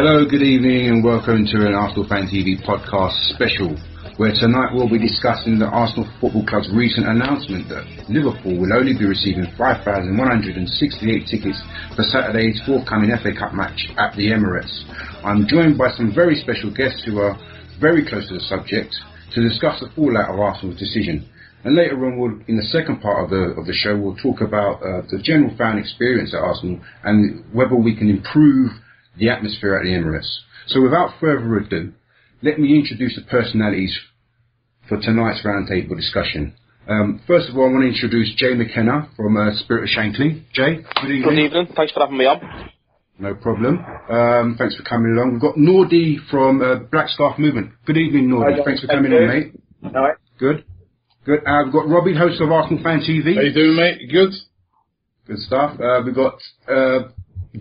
Hello, good evening and welcome to an Arsenal Fan TV podcast special, where tonight we'll be discussing the Arsenal Football Club's recent announcement that Liverpool will only be receiving 5,168 tickets for Saturday's forthcoming FA Cup match at the Emirates. I'm joined by some very special guests who are very close to the subject to discuss the fallout of Arsenal's decision. And later on, in the second part of the show, we'll talk about the general fan experience at Arsenal and whether we can improve the atmosphere at the Emirates. So without further ado, let me introduce the personalities for tonight's roundtable discussion. First of all, I want to introduce Jay McKenna from SpriitofShankly. Jay, good evening. Good evening. Thanks for having me on. No problem. Thanks for coming along. We've got Nordi from Black Scarf Movement. Good evening, Nordi. Thanks for coming on, mate. All right. Good. Good. We've got Robbie, host of Arsenal Fan TV. How you doing, mate? Good. Good stuff. We've got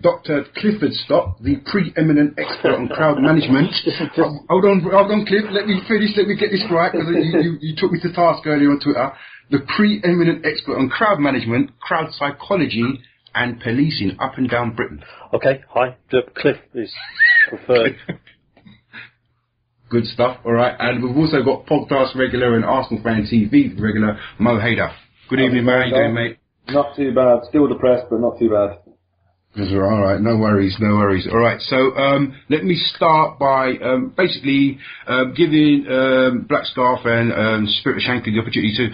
Dr. Clifford Stott, the preeminent expert on crowd management. Hold on, Cliff. Let me finish. Let me get this right, because you took me to task earlier on Twitter. The preeminent expert on crowd management, crowd psychology, and policing up and down Britain. Okay, hi. Cliff is preferred. Good stuff. All right, and we've also got podcast regular and Arsenal Fan TV regular Moh Haider. Good evening, Mo. How you doing, mate? Not too bad. Still depressed, but not too bad. All right, no worries. All right, so let me start by basically giving Black Scarf and SpriitofShankly the opportunity to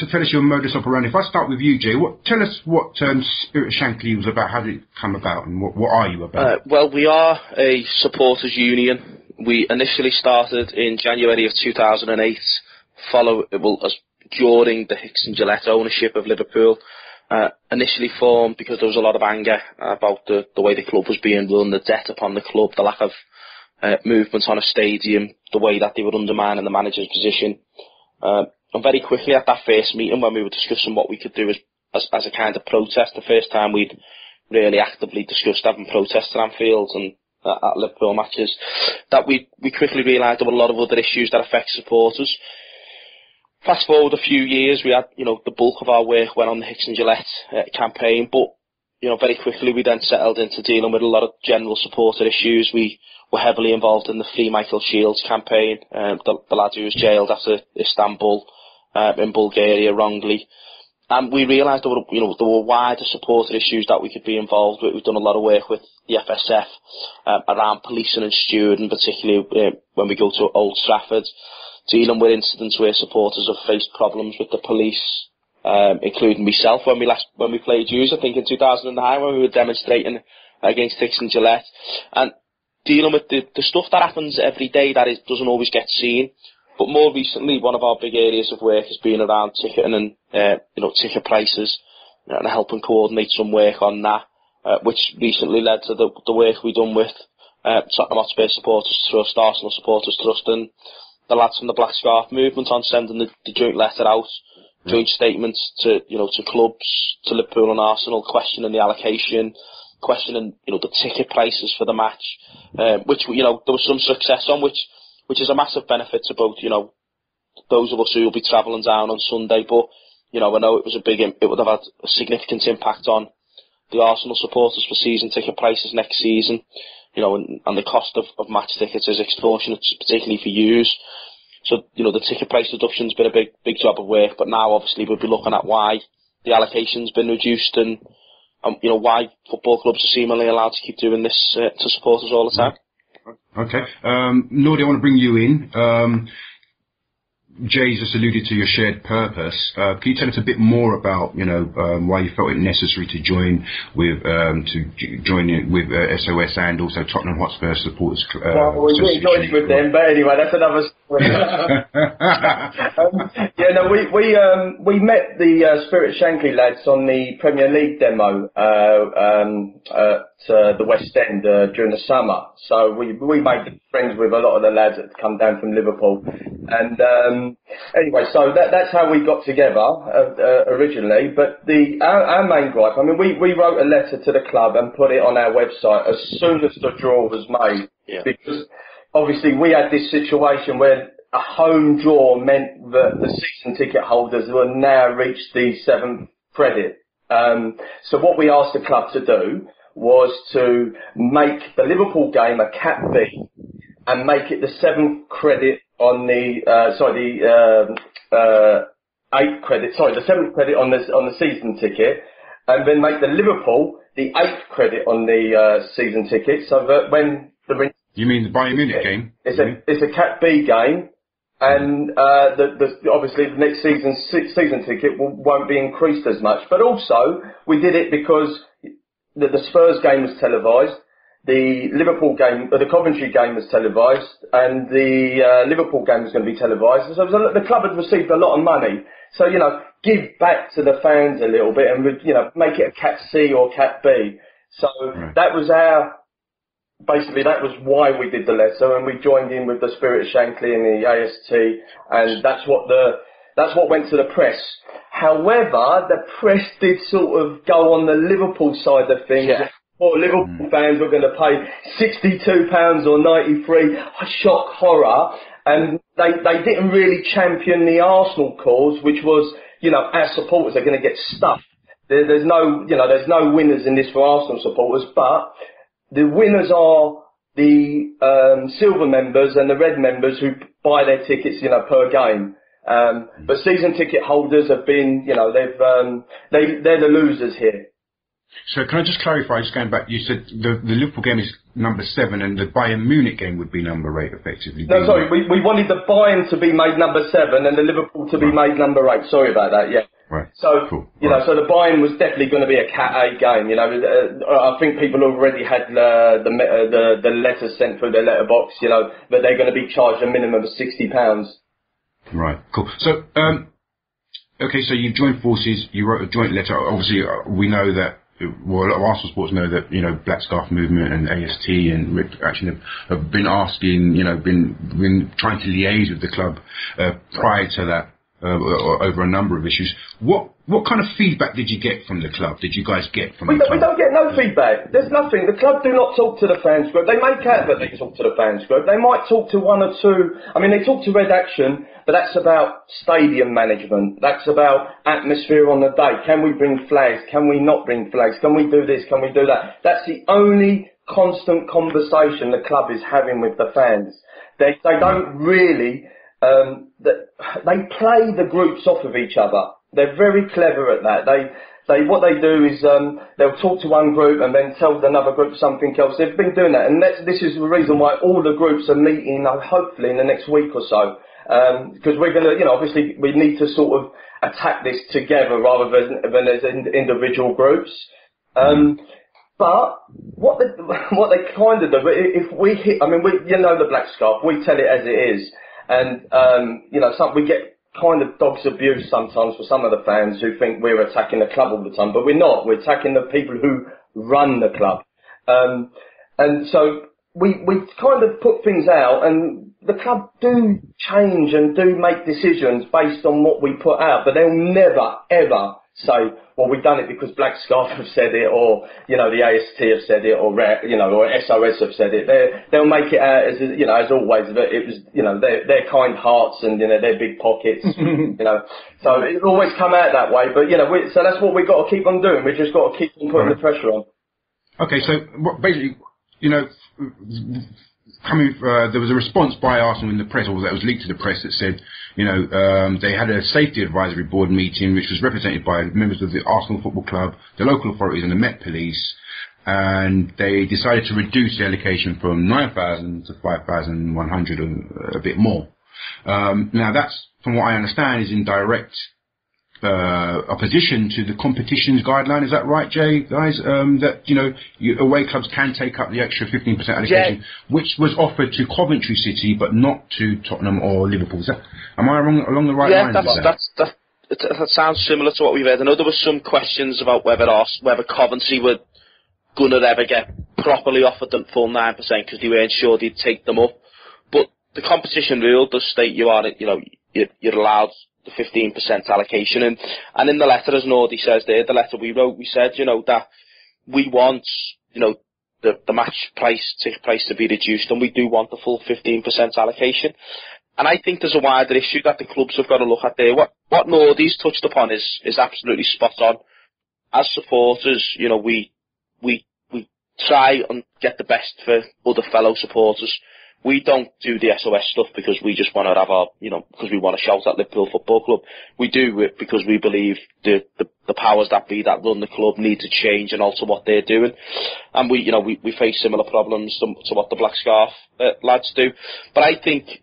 tell us your modus operandi. If I start with you, Jay, tell us what SpriitofShankly was about. How did it come about, and what are you about? Well, we are a supporters union. We initially started in January of 2008, during the Hicks and Gillett ownership of Liverpool. Initially formed because there was a lot of anger about the way the club was being run, the debt upon the club, the lack of movement on a stadium, the way that they were undermining the manager's position. And very quickly at that first meeting, when we were discussing what we could do as a kind of protest, the first time we'd really actively discussed having protests at Anfield and at Liverpool matches, that we quickly realised there were a lot of other issues that affect supporters. Fast forward a few years, we had, the bulk of our work went on the Hicks and Gillett campaign, but, very quickly we then settled into dealing with a lot of general supporter issues. We were heavily involved in the Free Michael Shields campaign, the lad who was jailed after Istanbul, in Bulgaria wrongly. And we realised there were wider supporter issues that we could be involved with. We've done a lot of work with the FSF, around policing and stewarding, particularly when we go to Old Trafford, dealing with incidents where supporters have faced problems with the police, including myself when we played Jews, I think in 2009, when we were demonstrating against Hicks and Gillett, and dealing with the stuff that happens every day that doesn't always get seen. But more recently, one of our big areas of work has been around ticketing and ticket prices, and helping coordinate some work on that, which recently led to the work we've done with Tottenham Hotspur Supporters Trust, Arsenal Supporters Trust, and the lads from the Black Scarf Movement on sending the joint letter out, joint statements to clubs, to Liverpool and Arsenal, questioning the allocation, questioning the ticket prices for the match, which there was some success on, which is a massive benefit to both those of us who will be travelling down on Sunday, but I know it would have had a significant impact on the Arsenal supporters for season ticket prices next season. And the cost of match tickets is extortionate, particularly for yous. So, the ticket price reduction's been a big job of work, but now obviously we'll be looking at why the allocation's been reduced and why football clubs are seemingly allowed to keep doing this to supporters all the time. Okay. Nordi, I want to bring you in. Jay's just alluded to your shared purpose. Can you tell us a bit more about, why you felt it necessary to join with SOS and also Tottenham Hotspur Supporters? Well, we didn't join with them, but anyway, that's another story. We met the SpriitofShankly lads on the Premier League demo at the West End during the summer. So we made friends with a lot of the lads that come down from Liverpool, and anyway, so that's how we got together originally. But our main gripe, we wrote a letter to the club and put it on our website as soon as the draw was made, because obviously we had this situation where a home draw meant that the season ticket holders will now reach the 7th credit. So what we asked the club to do was to make the Liverpool game a Cat B and make it the 7th credit on the, the 7th credit on the season ticket, and then make the Liverpool the 8th credit on the season ticket, so that when the... You mean the Bayern Munich game? It's a Cat B game, and obviously the next season ticket won't be increased as much. But also, we did it because the Spurs game was televised, the Liverpool game, the Coventry game was televised, and the Liverpool game was going to be televised. So the club had received a lot of money. So, give back to the fans a little bit and, make it a Cat C or Cat B. So that was basically that was why we did the letter, and we joined in with the SpriitofShankly and the AST, and that's what went to the press. However, the press did sort of go on the Liverpool side of things. Yeah. Or Liverpool fans were going to pay £62 or 93, shock horror, and they didn't really champion the Arsenal cause, which was, our supporters are going to get stuffed. There's no winners in this for Arsenal supporters, but the winners are the silver members and the red members who buy their tickets, per game. But season ticket holders have been, they're the losers here. So can I just clarify, just going back, you said the Liverpool game is number 7 and the Bayern Munich game would be number 8 effectively. No, sorry, we wanted the Bayern to be made number 7 and the Liverpool to be made number 8. Sorry about that, yeah. Right. So, cool. So the Bayern was definitely going to be a Cat A game, I think people already had the letters sent through their letterbox, that they're going to be charged a minimum of £60. Right, cool. So, okay, so you've joined forces, you wrote a joint letter. Obviously, we know that, well, a lot of Arsenal supporters know that, Black Scarf Movement and AST and Rick actually have been asking, been trying to liaise with the club prior to that over a number of issues. What kind of feedback did you get from the club? Did you guys get from the club? We don't get no feedback. There's nothing. The club do not talk to the fans group. They make out that they talk to the fans group. They might talk to one or two. I mean, they talk to Red Action, but that's about stadium management. That's about atmosphere on the day. Can we bring flags? Can we not bring flags? Can we do this? Can we do that? That's the only constant conversation the club is having with the fans. They don't really... they play the groups off of each other. They're very clever at that. What they do is they'll talk to one group and then tell another group something else. They've been doing that, and this is the reason why all the groups are meeting hopefully in the next week or so. Because we're going to, obviously we need to sort of attack this together rather than as individual groups. But what they kind of do, if we hit, the Black Scarf, we tell it as it is. And, we get kind of dog's abuse sometimes for some of the fans who think we're attacking the club all the time, but we're not. We're attacking the people who run the club. And so we kind of put things out, and the club do change and do make decisions based on what we put out, but they'll never, ever say, well, we've done it because Black Scarf have said it, or, the AST have said it, or, or SOS have said it. They'll make it out as, as always, that it was, their kind hearts and, their big pockets, So it'll always come out that way, but, so that's what we've got to keep on doing. We've just got to keep on putting the pressure on. Okay, so basically, there was a response by Arsenal in the press, or that was leaked to the press, that said, they had a safety advisory board meeting which was represented by members of the Arsenal Football Club, the local authorities and the Met Police, and they decided to reduce the allocation from 9,000 to 5,100 and a bit more. Now that's, from what I understand, is in direct opposition to the competition's guideline. Is that right, Jay, guys? That, away clubs can take up the extra 15% allocation, which was offered to Coventry City, but not to Tottenham or Liverpool. Am I wrong, along the right lines? Yeah, that sounds similar to what we've heard. I know there were some questions about whether Coventry were going to ever get properly offered the full 9% because they weren't sure they'd take them up. But the competition rule does state you're allowed the 15% allocation, and in the letter, as Nordi says there, the letter we wrote, we said, that we want, the match ticket price to be reduced, and we do want the full 15% allocation. And I think there's a wider issue that the clubs have got to look at there. What Nordi's touched upon is absolutely spot on. As supporters, we try and get the best for other fellow supporters. We don't do the SOS stuff because we just want to have our, because we want to shout at Liverpool Football Club. We do it because we believe the powers that be that run the club need to change and alter what they're doing. And we face similar problems to what the Black Scarf lads do. But I think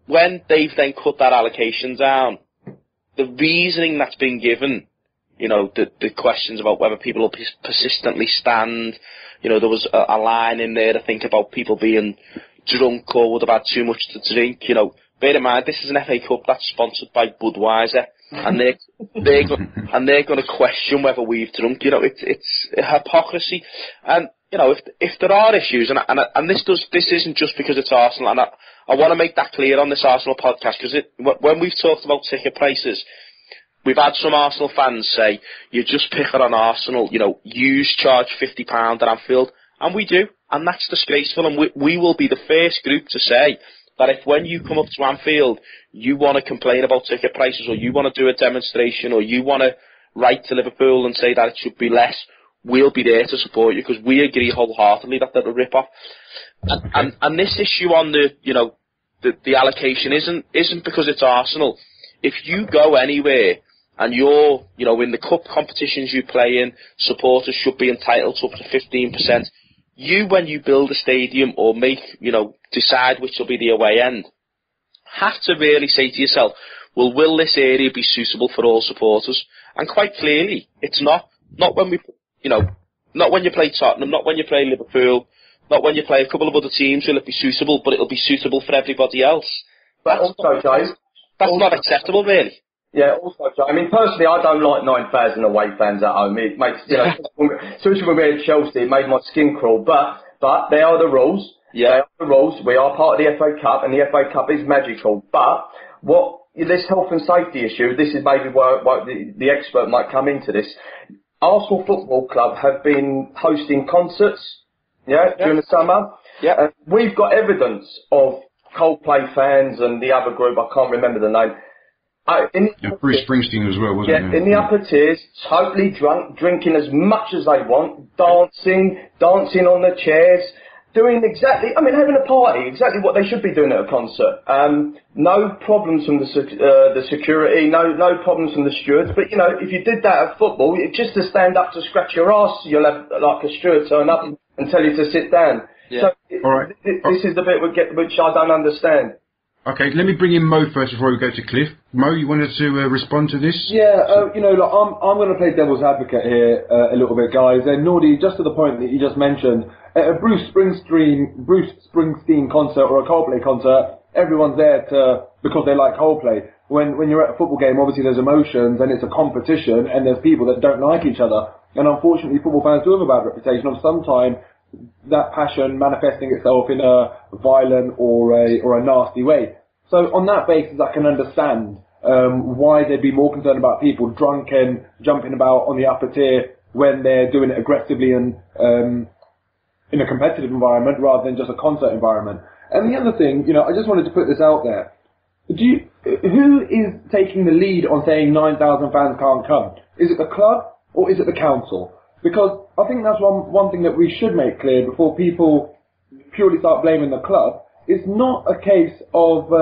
when they've then cut that allocation down, the reasoning that's been given, the questions about whether people will persistently stand, there was a line in there to think about people being drunk or would have had too much to drink. Bear in mind, this is an FA Cup that's sponsored by Budweiser, and they're going to question whether we've drunk. It's hypocrisy. And if there are issues, and this isn't just because it's Arsenal, and I want to make that clear on this Arsenal podcast, because when we've talked about ticket prices, we've had some Arsenal fans say, you're just picking on Arsenal, you charge £50 at Anfield, and we do. And that's disgraceful, and we will be the first group to say that if when you come up to Anfield, you want to complain about ticket prices, or you want to do a demonstration, or you want to write to Liverpool and say that it should be less, we'll be there to support you, because we agree wholeheartedly that they're a rip-off. And this issue on the allocation isn't because it's Arsenal. If you go anywhere and you're, in the cup competitions you play in, supporters should be entitled to up to 15%. When you build a stadium or decide which will be the away end, have to really say to yourself, well, will this area be suitable for all supporters? And quite clearly, it's not. Not when not when you play Tottenham, not when you play Liverpool, not when you play a couple of other teams will it be suitable, but it'll be suitable for everybody else. That's not acceptable, really. Yeah, also, I mean, personally, I don't like 9,000 away fans at home. It makes, especially when we're at Chelsea, it made my skin crawl. But they are the rules. Yeah. They are the rules. We are part of the FA Cup, and the FA Cup is magical. But this health and safety issue, this is maybe where the expert might come into this. Arsenal Football Club have been hosting concerts, during the summer. Yeah. We've got evidence of Coldplay fans and the other group, I can't remember the name. Bruce Springsteen as well, wasn't it? Yeah, in the upper tiers, totally drunk, drinking as much as they want, dancing on the chairs, doing having a party, exactly what they should be doing at a concert. No problems from the security, no problems from the stewards. But if you did that at football, just to stand up to scratch your ass, you'll have like a steward turn up and tell you to sit down. Yeah. So all right. This is the bit which I don't understand. Okay, let me bring in Moh first before we go to Cliff. Moh, you wanted to respond to this? Yeah, I'm going to play devil's advocate here a little bit, guys. And Nordi, just to the point that you just mentioned, at a Bruce Springsteen concert or a Coldplay concert, everyone's there because they like Coldplay. When you're at a football game, obviously there's emotions and it's a competition and there's people that don't like each other. And unfortunately, football fans do have a bad reputation of sometimes that passion manifesting itself in a violent or a nasty way. So on that basis, I can understand why they'd be more concerned about people drunk and jumping about on the upper tier when they're doing it aggressively and in a competitive environment rather than just a concert environment. And the other thing, I just wanted to put this out there. Who is taking the lead on saying 9,000 fans can't come? Is it the club or is it the council? Because I think that's one thing that we should make clear before people purely start blaming the club. It's not a case of,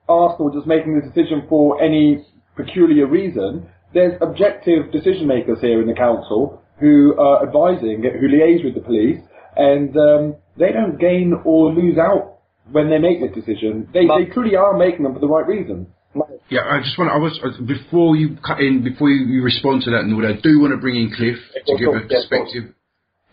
Arsenal just making the decision for any peculiar reason. There's objective decision makers here in the council who are advising, who liaise with the police, and they don't gain or lose out when they make this decision. They truly are making them for the right reasons. Yeah, before you cut in, before you respond to that, Nordi, I do want to bring in Cliff to give a perspective.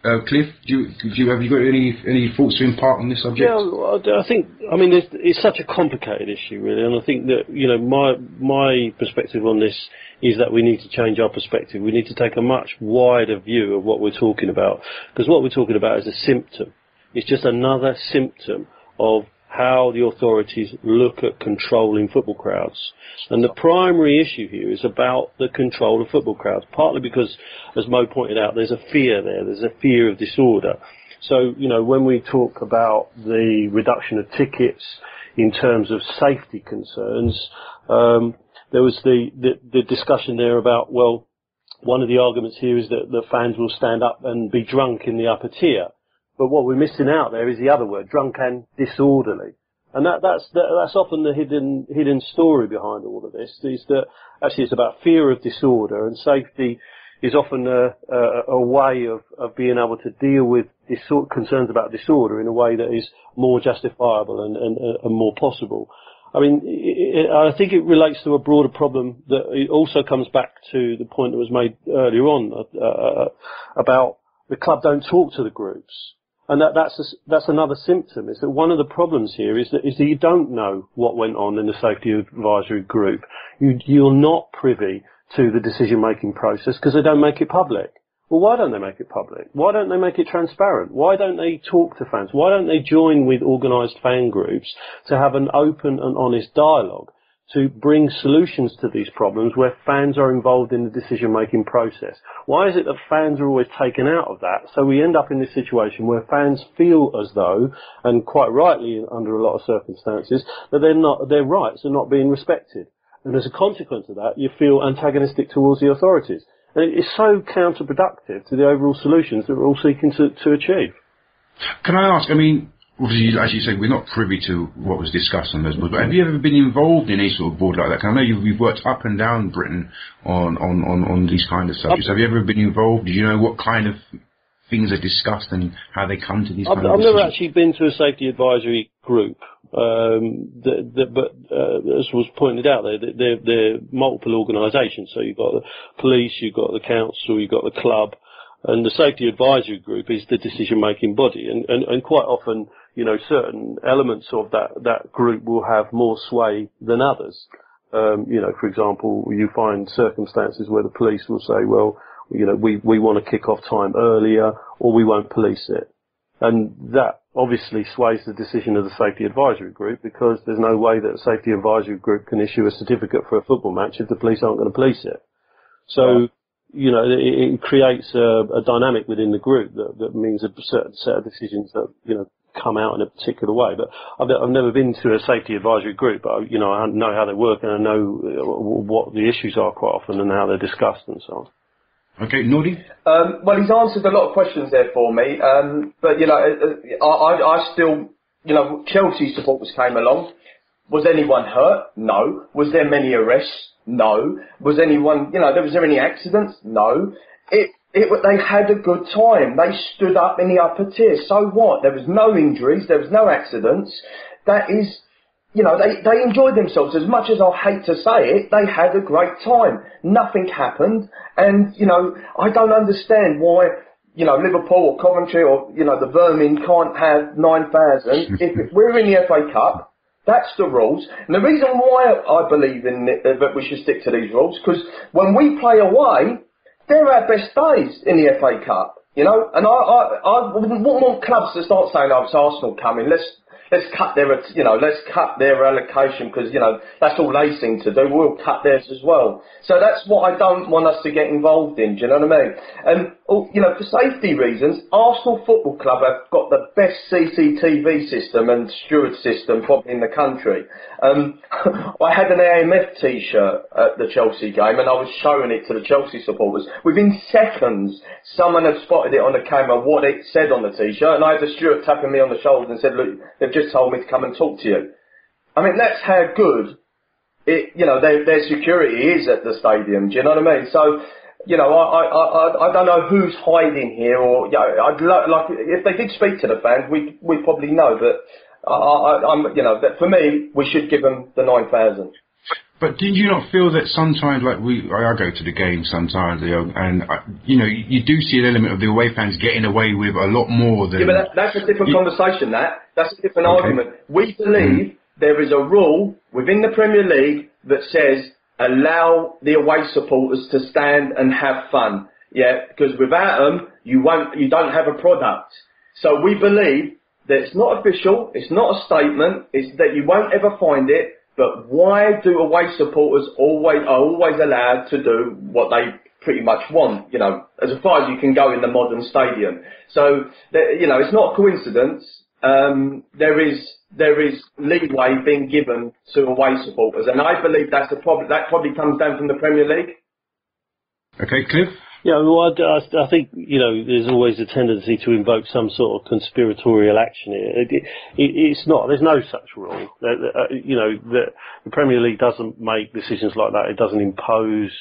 Cliff, have you got any thoughts to impart on this subject? Yeah, I think, it's such a complicated issue, really, and I think that, my perspective on this is that we need to change our perspective. We need to take a much wider view of what we're talking about, because what we're talking about is a symptom. It's just another symptom of how the authorities look at controlling football crowds. And the primary issue here is about the control of football crowds, partly because, as Moh pointed out, there's a fear there. There's a fear of disorder. So, when we talk about the reduction of tickets in terms of safety concerns, there was the discussion there about, well, one of the arguments here is that the fans will stand up and be drunk in the upper tier. But what we're missing out there is the other word, drunk and disorderly. And that's often the hidden story behind all of this, is that actually it's about fear of disorder, and safety is often a way of being able to deal with concerns about disorder in a way that is more justifiable and more possible. I mean, I think it relates to a broader problem that it also comes back to the point that was made earlier on about the club don't talk to the groups. And that's another symptom, is that one of the problems here is that you don't know what went on in the safety advisory group. You're not privy to the decision-making process because they don't make it public. Well, why don't they make it public? Why don't they make it transparent? Why don't they talk to fans? Why don't they join with organised fan groups to have an open and honest dialogue to bring solutions to these problems where fans are involved in the decision-making process? Why is it that fans are always taken out of that? So we end up in this situation where fans feel as though, and quite rightly under a lot of circumstances, that their rights are not being respected. And as a consequence of that, you feel antagonistic towards the authorities. And it's so counterproductive to the overall solutions that we're all seeking to achieve. Can I ask, I mean, obviously, as you say, we're not privy to what was discussed on those boards, but have you ever been involved in any sort of board like that? 'Cause I know you've worked up and down Britain on these kind of subjects. Have you ever been involved? Do you know what kind of things are discussed and how they come to these kind of decisions? I've never actually been to a safety advisory group, but as was pointed out there, they're multiple organisations. So you've got the police, you've got the council, you've got the club, and the safety advisory group is the decision-making body. And quite often, you know, certain elements of that group will have more sway than others. You know, for example, you find circumstances where the police will say, well, you know, we want to kick off time earlier, or we won't police it. And that obviously sways the decision of the safety advisory group, because there's no way that a safety advisory group can issue a certificate for a football match if the police aren't going to police it. So, you know, it creates a dynamic within the group that means a certain set of decisions that, you know, come out in a particular way. But I've never been to a safety advisory group, but, you know, I know how they work, and I know what the issues are quite often and how they're discussed and so on. Okay, Nordi? Well, he's answered a lot of questions there for me, but, you know, I still, you know, Chelsea supporters came along. Was anyone hurt? No. Was there many arrests? No. Was anyone, you know, was there any accidents? No. They had a good time. They stood up in the upper tier. So what? There was no injuries. There was no accidents. That is, you know, they enjoyed themselves. As much as I hate to say it, they had a great time. Nothing happened. And, you know, I don't understand why, you know, Liverpool or Coventry or, you know, the Vermin can't have 9,000. If we're in the FA Cup, that's the rules. And the reason why I believe that we should stick to these rules, because when we play away, they're our best days in the FA Cup, you know. And I wouldn't want clubs to start saying, oh, it's Arsenal coming, let's cut their, you know, let's cut their allocation, because, you know, that's all they seem to do. We'll cut theirs as well. So that's what I don't want us to get involved in. Do you know what I mean? And, you know, for safety reasons, Arsenal Football Club have got the best CCTV system and steward system probably in the country. I had an AMF T-shirt at the Chelsea game, and I was showing it to the Chelsea supporters. Within seconds, someone had spotted it on the camera, what it said on the T-shirt, and I had the steward tapping me on the shoulder and said, look, they've just told me to come and talk to you. I mean, that's how good you know, their security is at the stadium. Do you know what I mean? So, you know, I don't know who's hiding here, or, you know, I'd like if they did speak to the fans, we probably know. But I'm, you know, that for me, we should give them the 9,000. But did you not feel that sometimes, like I go to the game sometimes, you know, and you know, you do see an element of the away fans getting away with a lot more than. Yeah, but that's a different conversation. That's a different argument. We believe there is a rule within the Premier League that says allow the away supporters to stand and have fun. Yeah, because without them, you don't have a product. So we believe that it's not official, it's not a statement, it's that you won't ever find it. But why do away supporters are always allowed to do what they pretty much want, you know, as far as you can go in the modern stadium? So, you know, it's not a coincidence. There is leeway being given to away supporters, and I believe that's a problem. That probably comes down from the Premier League. Okay, Cliff? Yeah, well, I think, there's always a tendency to invoke some sort of conspiratorial action here. It's not. There's no such rule. The Premier League doesn't make decisions like that. It doesn't impose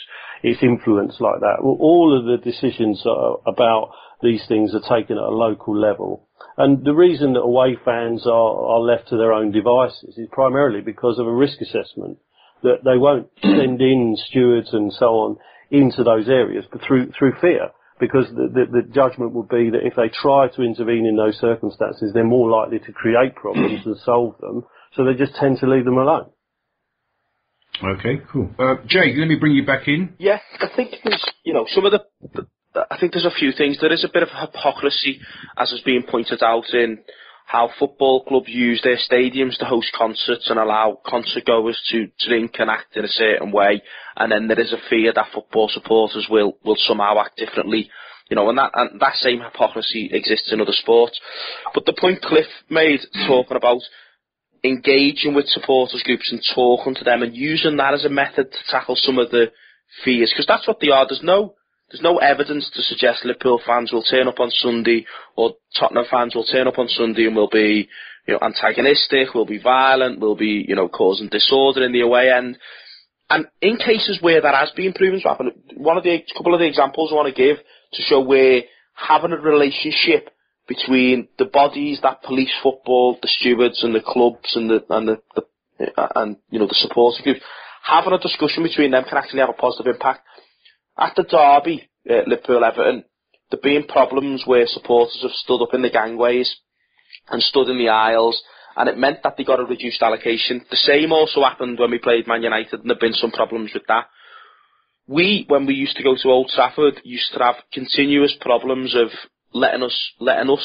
its influence like that. All of the decisions about these things are taken at a local level. And the reason that away fans are left to their own devices is primarily because of a risk assessment, that they won't send in stewards and so on into those areas, but through fear, because the judgment would be that if they try to intervene in those circumstances, they're more likely to create problems than solve them, so they just tend to leave them alone. Okay, cool. Jay, let me bring you back in. Yeah, I think there's, some of I think there's a few things. There is a bit of hypocrisy, as has been pointed out, in how football clubs use their stadiums to host concerts and allow concert goers to drink and act in a certain way, and then there is a fear that football supporters will somehow act differently, and that same hypocrisy exists in other sports. But the point Cliff made, talking about engaging with supporters groups and talking to them and using that as a method to tackle some of the fears, because that's what they are. There's no evidence to suggest Liverpool fans will turn up on Sunday or Tottenham fans will turn up on Sunday and will be, antagonistic, will be violent, will be, causing disorder in the away end. And in cases where that has been proven to happen, couple of the examples I want to give to show where having a relationship between the bodies that police football, the stewards and the clubs and the supporting groups, having a discussion between them can actually have a positive impact. At the derby, Liverpool-Everton, there have been problems where supporters have stood up in the gangways and stood in the aisles, and it meant that they got a reduced allocation. The same also happened when we played Man United, and there have been some problems with that. When we used to go to Old Trafford, used to have continuous problems of letting us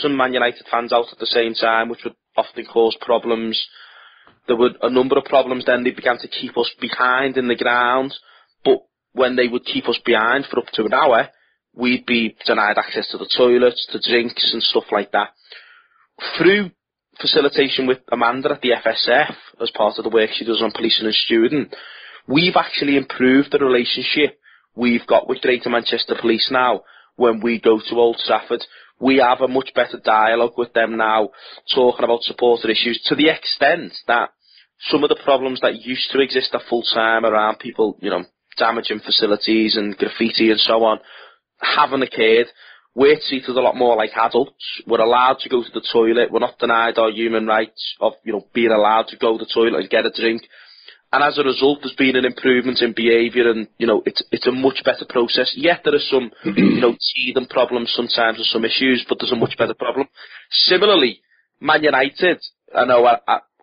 and Man United fans out at the same time, which would often cause problems. There were a number of problems then. They began to keep us behind in the ground, but when they would keep us behind for up to an hour, we'd be denied access to the toilets, to drinks and stuff like that. Through facilitation with Amanda at the FSF, as part of the work she does on policing and stewarding, we've actually improved the relationship we've got with Greater Manchester Police now. When we go to Old Trafford, we have a much better dialogue with them now, talking about supporter issues, to the extent that some of the problems that used to exist at full time around people, damaging facilities and graffiti and so on, haven't occurred. We're treated a lot more like adults. We're allowed to go to the toilet. We're not denied our human rights of, being allowed to go to the toilet and get a drink. And as a result, there's been an improvement in behaviour, and, it's a much better process. Yet there are some, teething problems sometimes and some issues, but there's a much better problem. Similarly, Man United, I know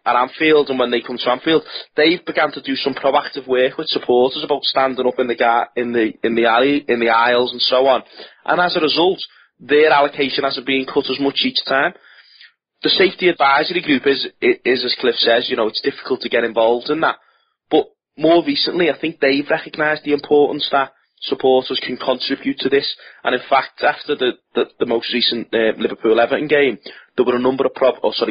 at Anfield, and when they come to Anfield, they've begun to do some proactive work with supporters about standing up in the aisles and so on. And as a result, their allocation hasn't been cut as much each time. The safety advisory group is as Cliff says, it's difficult to get involved in that. But more recently, I think they've recognised the importance that supporters can contribute to this. And in fact, after the most recent Liverpool-Everton game, there were a number of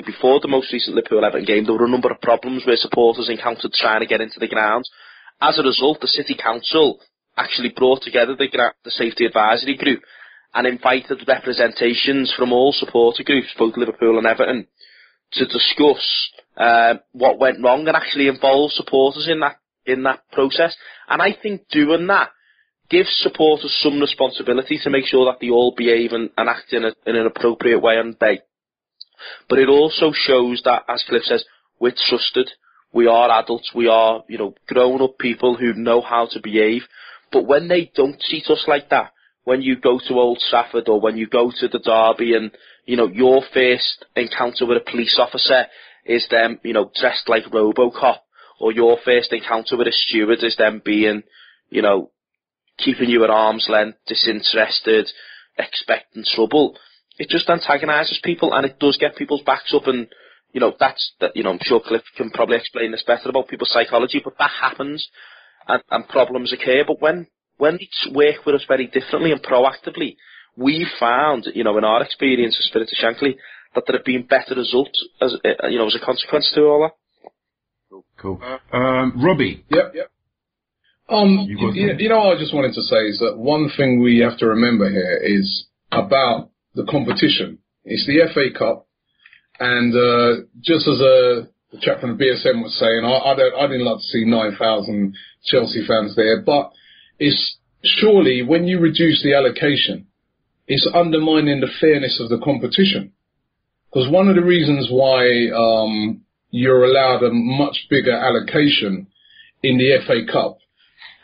before the most recent Liverpool-Everton game, there were a number of problems where supporters encountered trying to get into the ground. As a result, the City Council actually brought together the Safety Advisory Group and invited representations from all supporter groups, both Liverpool and Everton, to discuss what went wrong and actually involve supporters in that process. And I think doing that gives supporters some responsibility to make sure that they all behave and act in an appropriate way on the day. But it also shows that, as Cliff says, we're trusted. We are adults. We are, grown-up people who know how to behave. But when they don't treat us like that, when you go to Old Trafford or when you go to the derby and, your first encounter with a police officer is them, dressed like RoboCop, or your first encounter with a steward is them being, keeping you at arm's length, disinterested, expecting trouble, it just antagonises people, and it does get people's backs up, and I'm sure Cliff can probably explain this better about people's psychology, but that happens, and problems occur. But when they work with us very differently and proactively, we found, in our experience at SpriitofShankly, that there have been better results as a consequence to all that. Cool. Robbie. Yep. You know what I just wanted to say is that one thing we have to remember here is about the competition. It's the FA Cup, and just as the chap from the BSM was saying, I didn't like to see 9,000 Chelsea fans there, but it's surely when you reduce the allocation, it's undermining the fairness of the competition. Because one of the reasons why you're allowed a much bigger allocation in the FA Cup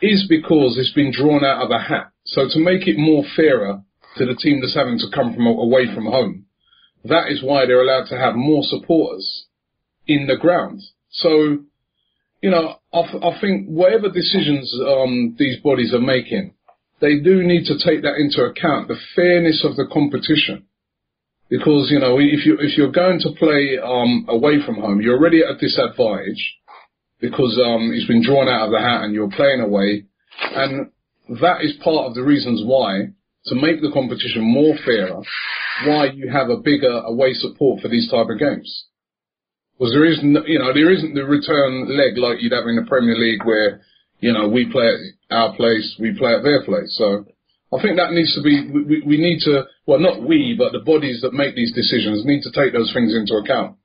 is because it's been drawn out of a hat. So to make it more fairer to the team that's having to come from away from home, that is why they're allowed to have more supporters in the ground. So, you know, I think whatever decisions these bodies are making, they do need to take that into account, the fairness of the competition. Because, you know, if you're going to play away from home, you're already at a disadvantage because it's been drawn out of the hat and you're playing away. And that is part of the reasons why, to make the competition more fairer, why you have a bigger away support for these type of games. Because there isn't the return leg like you'd have in the Premier League where, you know, we play at our place, we play at their place. So I think that needs to be, we need to, well, not we, but the bodies that make these decisions need to take those things into account.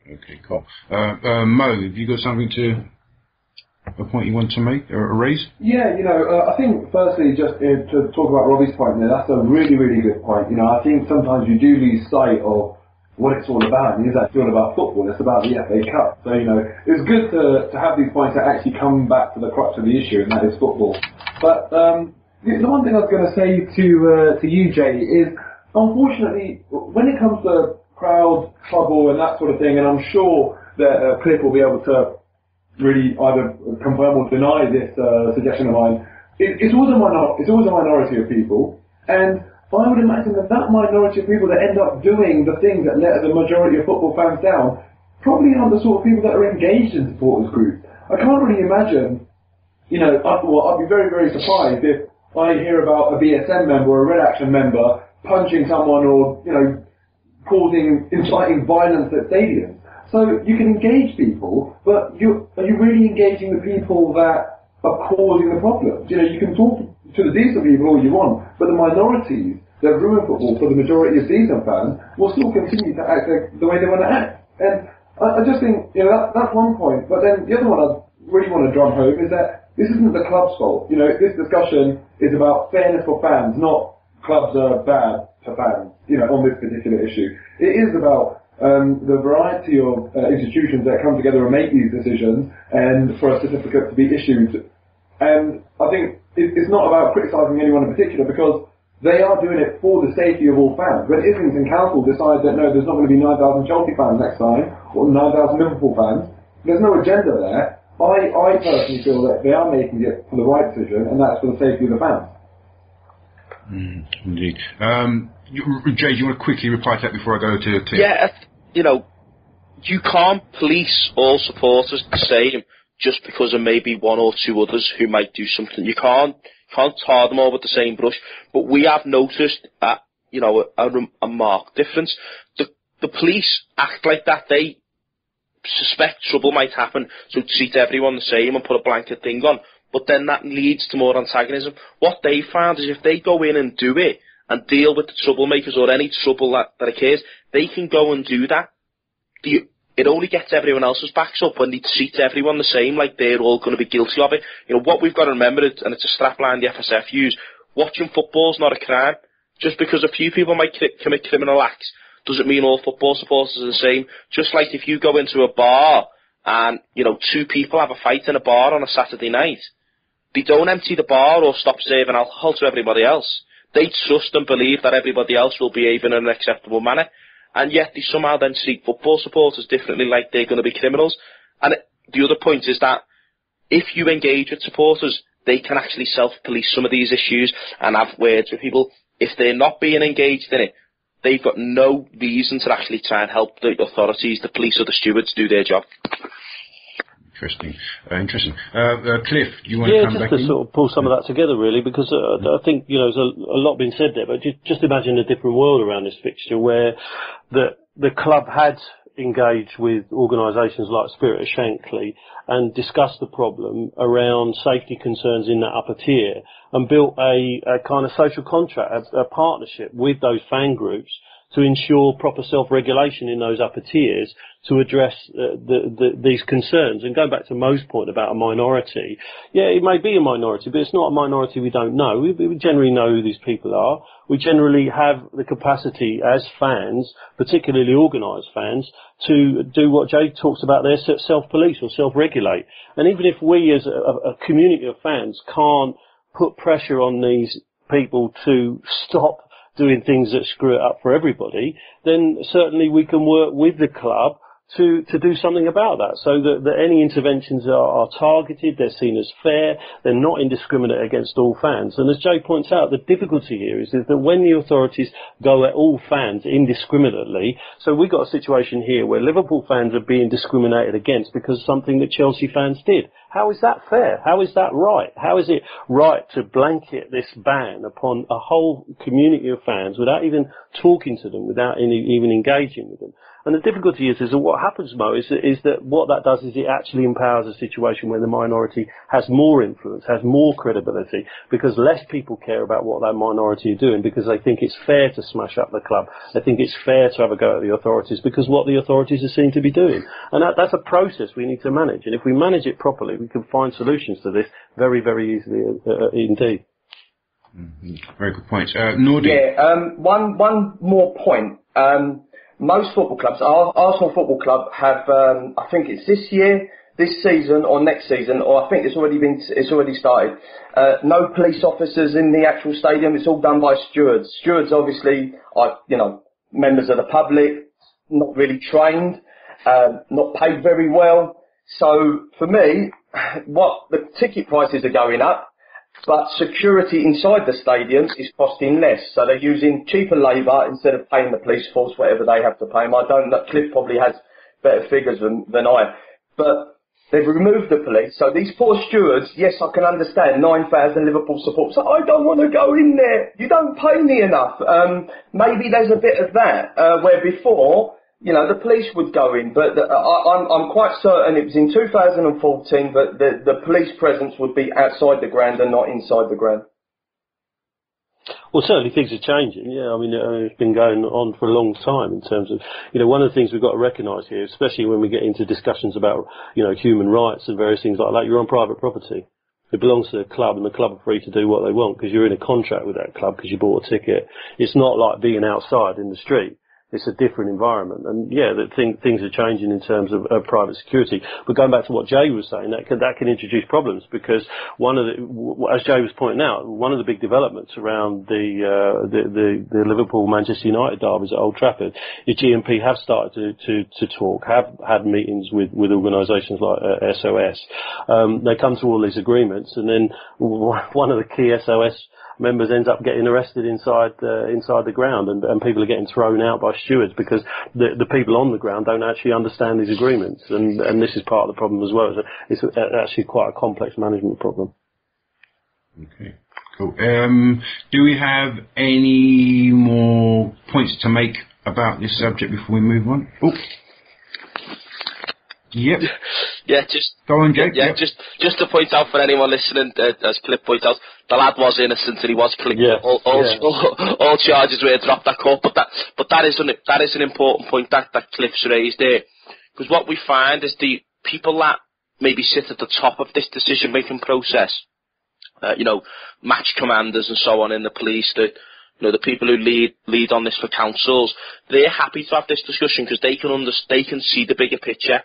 Okay, cool. Mo, have you got something a point you want to make, or raise? Yeah, you know, I think firstly, just to talk about Robbie's point there, that's a really, really good point. You know, I think sometimes you do lose sight of what it's all about. It is actually all about football. It's about the FA Cup. So, you know, it's good to have these points that actually come back to the crux of the issue, and that is football. But the one thing I was going to say to you, Jay, is unfortunately, when it comes to crowd trouble and that sort of thing, and I'm sure that Cliff will be able to really either confirm or deny this suggestion of mine, it's always a minority of people, and I would imagine that minority of people that end up doing the things that let the majority of football fans down probably aren't the sort of people that are engaged in supporters groups. I can't really imagine, you know, I'd be very, very surprised if I hear about a BSM member or a Red Action member punching someone or, you know, inciting violence at stadiums. So you can engage people, but are you really engaging the people that are causing the problems? You know, you can talk to the decent people all you want, but the minorities that ruin football for the majority of decent fans will still continue to act the way they want to act. And I just think, you know, that's one point. But then the other one I really want to drum home is that this isn't the club's fault. You know, this discussion is about fairness for fans, not clubs are bad to fans, you know, on this particular issue. It is about the variety of institutions that come together and make these decisions and for a certificate to be issued. And I think it's not about criticising anyone in particular, because they are doing it for the safety of all fans. When Islington Council decides that no, there's not going to be 9,000 Chelsea fans next time, or 9,000 Liverpool fans, there's no agenda there. I personally feel that they are making it for the right decision, and that's for the safety of the fans. Indeed. Jay, do you want to quickly reply to that before I go to Tim? Yeah, you know, you can't police all supporters the same just because of maybe one or two others who might do something. You can't tar them all with the same brush. But we have noticed that, you know, a marked difference. The police act like that. They suspect trouble might happen, so treat everyone the same and put a blanket thing on. But then that leads to more antagonism. What they found is if they go in and do it and deal with the troublemakers or any trouble that occurs, they can go and do that. It only gets everyone else's backs up when they treat everyone the same, like they're all going to be guilty of it. You know, what we've got to remember, and it's a strapline the FSF use, watching football's not a crime. Just because a few people might commit criminal acts doesn't mean all football supporters are the same. Just like if you go into a bar and, you know, two people have a fight in a bar on a Saturday night, they don't empty the bar or stop serving alcohol to everybody else. They trust and believe that everybody else will behave in an acceptable manner. And yet they somehow then treat football supporters differently, like they're going to be criminals. And the other point is that if you engage with supporters, they can actually self-police some of these issues and have words with people. If they're not being engaged in it, they've got no reason to actually try and help the authorities, the police or the stewards do their job. Interesting. Cliff, do you want to come back in? Yeah, just to sort of pull some of that together, really, because I think, you know, there's a lot been said there, but just imagine a different world around this fixture where the club had engage with organisations like SpriitofShankly and discuss the problem around safety concerns in that upper tier, and built a kind of social contract, a partnership with those fan groups to ensure proper self-regulation in those upper tiers to address these concerns. And going back to Moh's point about a minority, yeah, it may be a minority, but it's not a minority we don't know. We generally know who these people are. We generally have the capacity as fans, particularly organised fans, to do what Jay talks about there, self-police or self-regulate. And even if we as a community of fans can't put pressure on these people to stop doing things that screw it up for everybody, then certainly we can work with the club to do something about that, so that any interventions are targeted, they're seen as fair, they're not indiscriminate against all fans. And as Jay points out, the difficulty here is that when the authorities go at all fans indiscriminately, so we've got a situation here where Liverpool fans are being discriminated against because of something that Chelsea fans did. How is that fair? How is that right? How is it right to blanket this ban upon a whole community of fans without even talking to them, without even engaging with them? And the difficulty is that what happens, Mo, is that what that does is it actually empowers a situation where the minority has more influence, has more credibility, because less people care about what that minority are doing, because they think it's fair to smash up the club. They think it's fair to have a go at the authorities because what the authorities are seen to be doing. And that's a process we need to manage. And if we manage it properly, we can find solutions to this very, very easily indeed. Mm-hmm. Very good point. Nordi? Yeah, one more point. Most football clubs, Arsenal Football Club have, I think it's this year, this season or next season, or I think it's already started. No police officers in the actual stadium. It's all done by stewards. Stewards obviously are, members of the public, not really trained, not paid very well. So for me, the ticket prices are going up, but security inside the stadiums is costing less. So they're using cheaper labour instead of paying the police force whatever they have to pay them. I don't know, Cliff probably has better figures than I. But they've removed the police. So these poor stewards, yes, I can understand 9,000 Liverpool supporters. So I don't want to go in there. You don't pay me enough. Maybe there's a bit of that, where before, the police would go in, but I'm quite certain it was in 2014 that the police presence would be outside the ground and not inside the ground. Well, certainly things are changing. Yeah, I mean, it's been going on for a long time in terms of, one of the things we've got to recognise here, especially when we get into discussions about, human rights and various things like that, you're on private property. It belongs to the club, and the club are free to do what they want because you're in a contract with that club because you bought a ticket. It's not like being outside in the street. It's a different environment, and yeah, things are changing in terms of private security. But going back to what Jay was saying, that can introduce problems because as Jay was pointing out, one of the big developments around the Liverpool-Manchester United derbies at Old Trafford is GMP have started to talk, have had meetings with organisations like SOS. They come to all these agreements, and then one of the key SOS members ends up getting arrested inside the ground, and people are getting thrown out by stewards because the people on the ground don't actually understand these agreements, and this is part of the problem as well. It's actually quite a complex management problem. Okay, cool. Do we have any more points to make about this subject before we move on? Oh. Yep. Yeah, just go on, Jake. Yeah, yep. just to point out for anyone listening, as Cliff points out, the lad was innocent and he was clean. Yeah. All charges were dropped at court, but that is an important point that Cliff's raised there, because what we find is the people that maybe sit at the top of this decision making process, match commanders and so on in the police, the people who lead on this for councils, they're happy to have this discussion because they can see the bigger picture.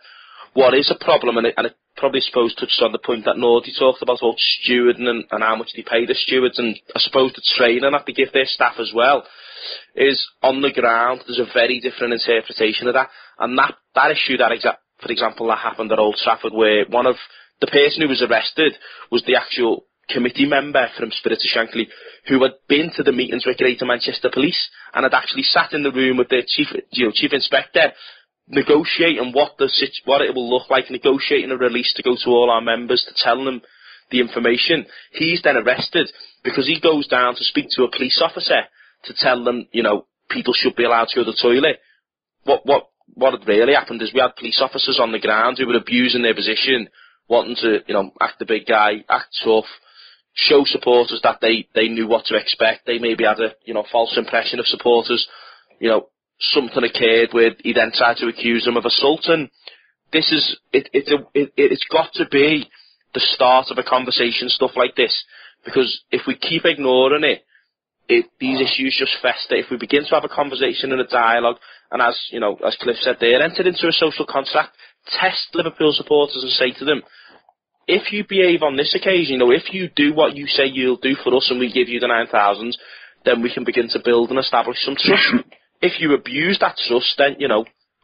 What is a problem, and it probably suppose touched on the point that Nordi talked about stewarding and how much they pay the stewards, and I suppose the training that they give their staff as well, is on the ground there's a very different interpretation of that. And that issue for example, that happened at Old Trafford, where the person who was arrested was the actual committee member from SpriitofShankly who had been to the meetings with Greater Manchester Police and had actually sat in the room with their chief inspector, negotiating what it will look like, negotiating a release to go to all our members to tell them the information. He's then arrested because he goes down to speak to a police officer to tell them, people should be allowed to go to the toilet. what had really happened is we had police officers on the ground who were abusing their position, wanting to, act the big guy, act tough, show supporters that they knew what to expect. They maybe had a, false impression of supporters. Something occurred where he then tried to accuse them of assault, and this is, it's got to be the start of a conversation, stuff like this, because if we keep ignoring it, these issues just fester. If we begin to have a conversation and a dialogue, and as Cliff said there, enter into a social contract, test Liverpool supporters and say to them, if you behave on this occasion, if you do what you say you'll do for us and we give you the 9,000, then we can begin to build and establish some trust. If you abuse that trust, then,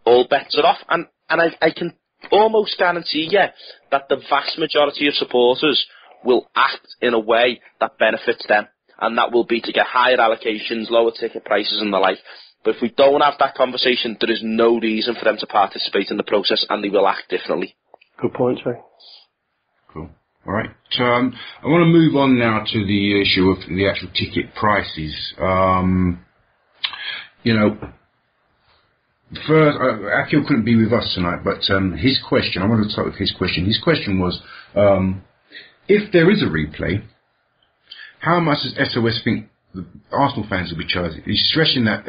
all bets are off. And I can almost guarantee you that the vast majority of supporters will act in a way that benefits them. And that will be to get higher allocations, lower ticket prices and the like. But if we don't have that conversation, there is no reason for them to participate in the process, and they will act differently. Good point, Jay. Cool. All right. I want to move on now to the issue of the actual ticket prices. First, Akil couldn't be with us tonight, but his question, I want to start with his question. His question was, if there is a replay, how much does SOS think the Arsenal fans will be charged? He's stressing that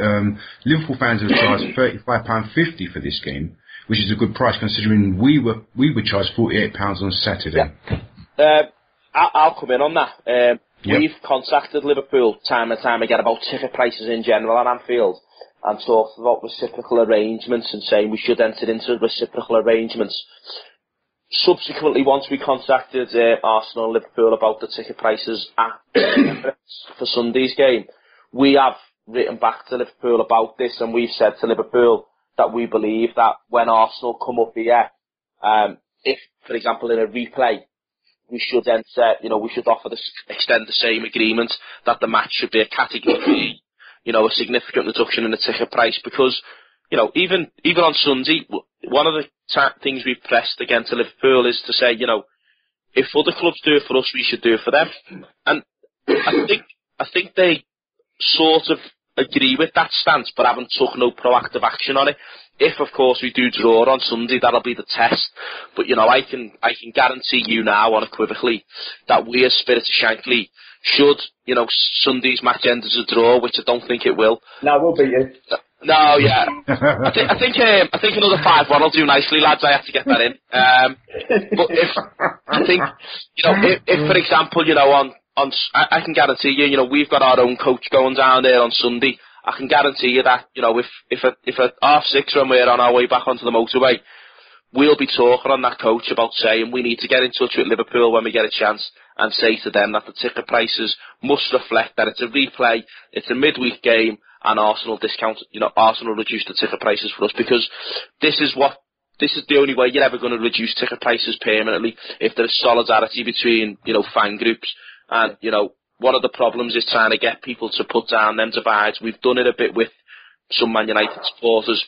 Liverpool fans are charged £35.50 for this game, which is a good price considering we were charged £48 on Saturday. Yeah. I'll come in on that. We've contacted Liverpool time and time again about ticket prices in general at Anfield, and talked about reciprocal arrangements and saying we should enter into reciprocal arrangements. Subsequently, once we contacted Arsenal and Liverpool about the ticket prices for Sunday's game, we have written back to Liverpool about this, and we've said to Liverpool that we believe that when Arsenal come up here, if, for example, in a replay, we should we should extend the same agreement that the match should be a category B, a significant reduction in the ticket price, because, even on Sunday, one of the things we've pressed against Liverpool is to say, if other clubs do it for us, we should do it for them. And I think they sort of agree with that stance, but haven't took no proactive action on it. If, of course, we do draw on Sunday, that'll be the test. But, I can guarantee you now, unequivocally, that we as SpriitofShankly should, Sunday's match end as a draw, which I don't think it will. No, we'll beat you. No, yeah. I think another 5-1 will do nicely, lads. I have to get that in. But if for example, I can guarantee you, we've got our own coach going down there on Sunday. I can guarantee you that, if at 6:30 when we're on our way back onto the motorway, we'll be talking on that coach about saying we need to get in touch with Liverpool when we get a chance and say to them that the ticket prices must reflect that it's a replay, it's a midweek game, and Arsenal Arsenal reduce the ticket prices for us, because this is the only way you're ever going to reduce ticket prices permanently, if there's solidarity between, fan groups. And, one of the problems is trying to get people to put down them divides. We've done it a bit with some Man United supporters,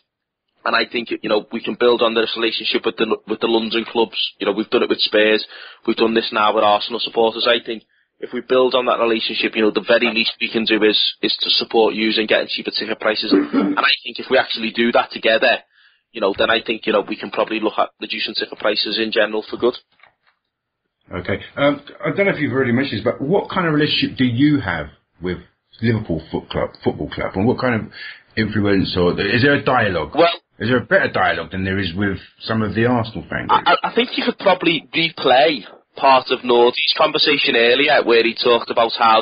and I think, we can build on this relationship with the London clubs. We've done it with Spurs. We've done this now with Arsenal supporters. I think if we build on that relationship, the very least we can do is to support you and getting cheaper ticket prices. And I think if we actually do that together, then I think, we can probably look at reducing ticket prices in general for good. Okay. I don't know if you've already mentioned this, but what kind of relationship do you have with Liverpool Football Club, and what kind of influence, or is there a dialogue? Well, is there a better dialogue than there is with some of the Arsenal fans? I think you could probably replay part of Nordi's conversation earlier, where he talked about how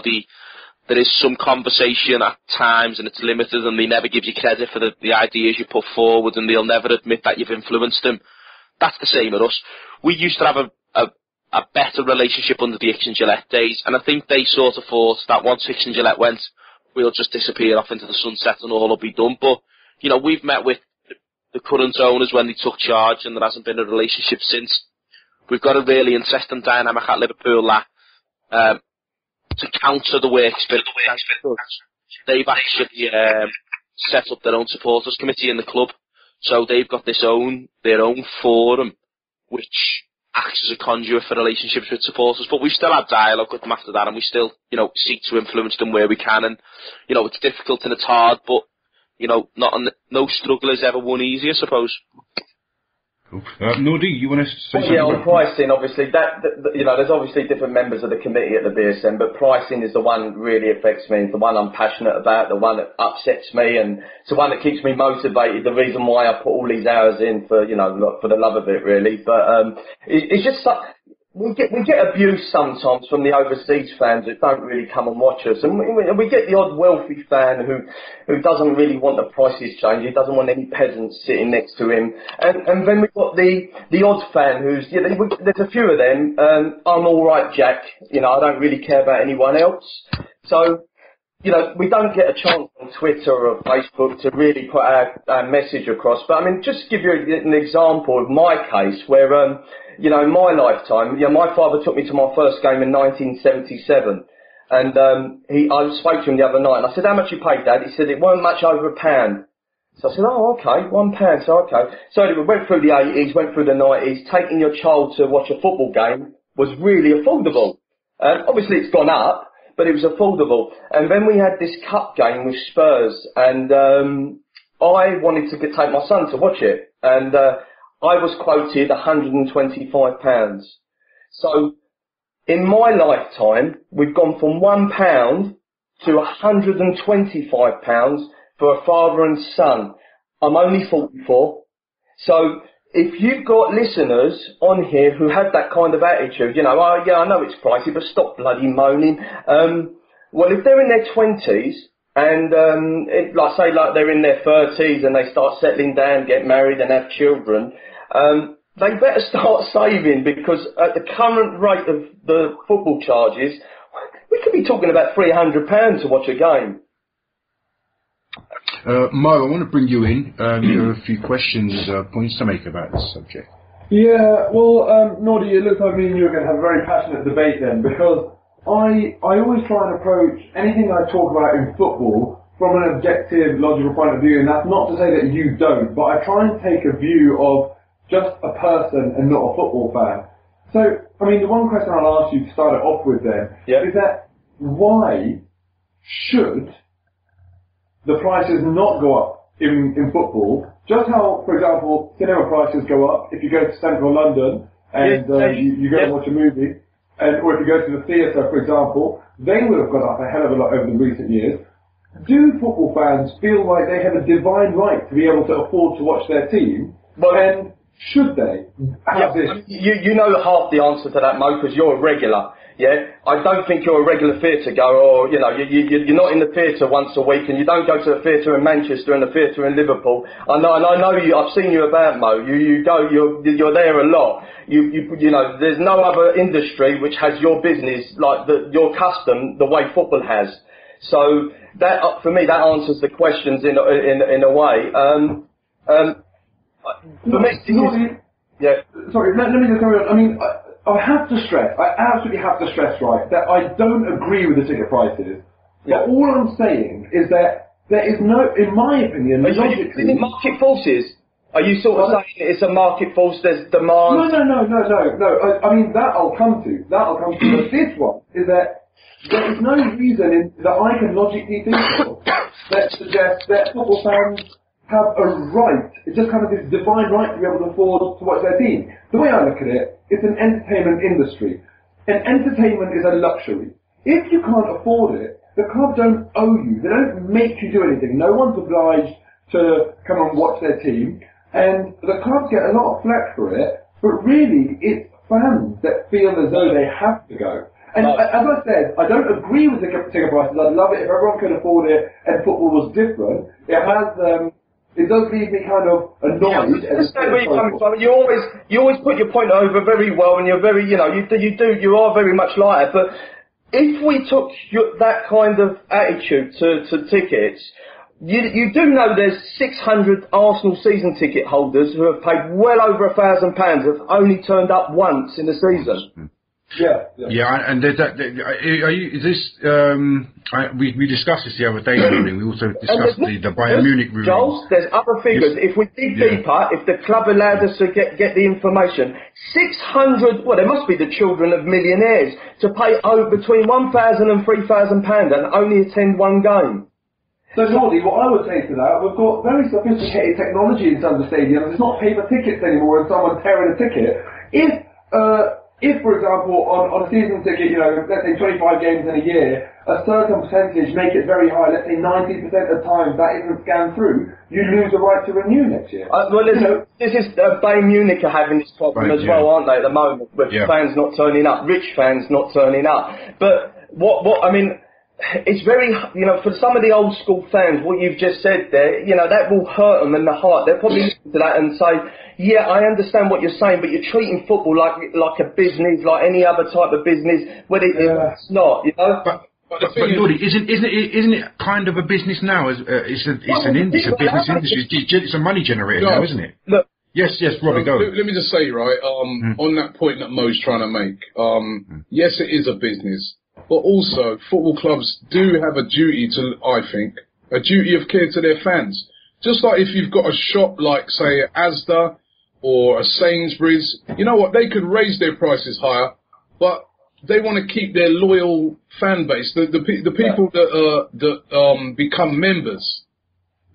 there is some conversation at times and it's limited, and they never give you credit for the ideas you put forward, and they'll never admit that you've influenced them. That's the same with us. We used to have a better relationship under the Hicks and Gillette days, and I think they sort of thought that once Hicks and Gillette went, we'll just disappear off into the sunset and all will be done. But, we've met with the current owners when they took charge, and there hasn't been a relationship since. We've got a really interesting dynamic at Liverpool that, to counter the work spirit, they've actually set up their own supporters committee in the club. So they've got their own forum, which acts as a conduit for relationships with supporters. But we still have dialogue with them after that, and we still, seek to influence them where we can. And, it's difficult and it's hard, but, no strugglers ever won easy, I suppose. Cool. Nordi, you want to say something? Yeah, on pricing, obviously, there's obviously different members of the committee at the BSM, but pricing is the one that really affects me. It's the one I'm passionate about, the one that upsets me, and it's the one that keeps me motivated, the reason why I put all these hours in for the love of it, really. But it's just we get abuse sometimes from the overseas fans that don't really come and watch us, and we get the odd wealthy fan who doesn't really want the prices changed. He doesn't want any peasants sitting next to him, and then we've got the odd fan who's there's a few of them. I'm all right, Jack. I don't really care about anyone else. So we don't get a chance on Twitter or Facebook to really put our message across. But I mean, just to give you an example of my case, where in my lifetime, my father took me to my first game in 1977, and I spoke to him the other night, and I said, "How much you paid, Dad?" He said, "It weren't much over £1." So I said, "Oh, okay, £1." So okay. So we went through the 80s, went through the 90s. Taking your child to watch a football game was really affordable. Obviously, it's gone up, but it was affordable. And then we had this cup game with Spurs, and I wanted to take my son to watch it, and I was quoted £125. So in my lifetime, we've gone from £1 to £125 for a father and son. I'm only 44. So if you've got listeners on here who had that kind of attitude, "Oh yeah, I know it's pricey, but stop bloody moaning." Well, if they're in their 20s and like they're in their 30s and they start settling down, get married and have children, they better start saving, because at the current rate of the football charges, we could be talking about £300 to watch a game. Mo, I want to bring you in. You have a few questions, points to make about this subject. Yeah, well, Nordi, it looks like me and you are going to have a very passionate debate then, because I always try and approach anything I talk about in football from an objective, logical point of view, and that's not to say that you don't, but I try and take a view of just a person and not a football fan. So, I mean, the one question I'll ask you to start it off with then is that why should the prices not go up in football? Just how, for example, cinema prices go up if you go to central London and you go and watch a movie, or if you go to the theatre, for example, they would have gone up a hell of a lot over the recent years. Do football fans feel like they have a divine right to be able to afford to watch their team? And should they have this? You know half the answer to that, Mo, because you're a regular. Yeah, I don't think you're a regular theatre goer, or you're not in the theatre once a week, and you don't go to the theatre in Manchester and the theatre in Liverpool. I know you. I've seen you about, Mo. You go. You're there a lot. There's no other industry which has your business like your custom the way football has. So that, for me, that answers the questions in a way. For me, yeah. Sorry, let me just carry on. I mean, I have to stress, I absolutely have to stress, right, that I don't agree with the ticket prices. Yeah. But all I'm saying is that there is no, in my opinion, logically... Is it market forces? Are you sort of saying it's a market force, there's demand? No. I mean, that I'll come to. But this one is that there is no reason that I can logically think of that suggests that football fans have a right, it's just kind of this divine right to be able to afford to watch their team. The way I look at it, it's an entertainment industry. And entertainment is a luxury. If you can't afford it, the club don't owe you. They don't make you do anything. No one's obliged to come and watch their team. And the clubs get a lot of flack for it, but really it's fans that feel as though they have to go. And as I said, I don't agree with the ticket prices. I'd love it if everyone could afford it and football was different. It does leave me kind of annoyed. Yeah, understand where you're coming from. You always put your point over very well, and you're very, you are very much like it. But if we took that kind of attitude to tickets, you do know there's 600 Arsenal season ticket holders who have paid well over £1,000 have only turned up once in the season. Yeah, and there's that. Is this? We discussed this the other day. We also discussed the Bayern Munich ruling. Giles, there's other figures. If we dig deeper, if the club allowed us to get the information, 600. Well, there must be the children of millionaires to pay between £1,000 and £3,000 and only attend one game. So, Nordi, what I would say to that, we've got very sophisticated technology in terms of stadiums. It's not paper tickets anymore and someone tearing a ticket. If, for example, on a season ticket, you know, let's say 25 games in a year, a certain percentage make it very high, let's say 90% of the time that isn't scanned through, you lose the right to renew next year. Well, this is Bayern Munich are having this problem as well, aren't they, at the moment, with fans not turning up, rich fans not turning up. But I mean, it's very, you know, for some of the old school fans, what you've just said there, you know, that will hurt them in the heart. They'll probably listen to that and say, yeah, I understand what you're saying, but you're treating football like a business, like any other type of business, when it's not, you know. But Nordi, isn't it kind of a business now? It's a business industry. It's a money generator now, isn't it? Look, yes, Robbie, go. Let me just say, right, on that point that Mo's trying to make, yes, it is a business. But also, football clubs do have a duty to, I think, a duty of care to their fans. Just like if you've got a shop like, say, Asda or a Sainsbury's, you know what, they could raise their prices higher, but they want to keep their loyal fan base, the people that become members,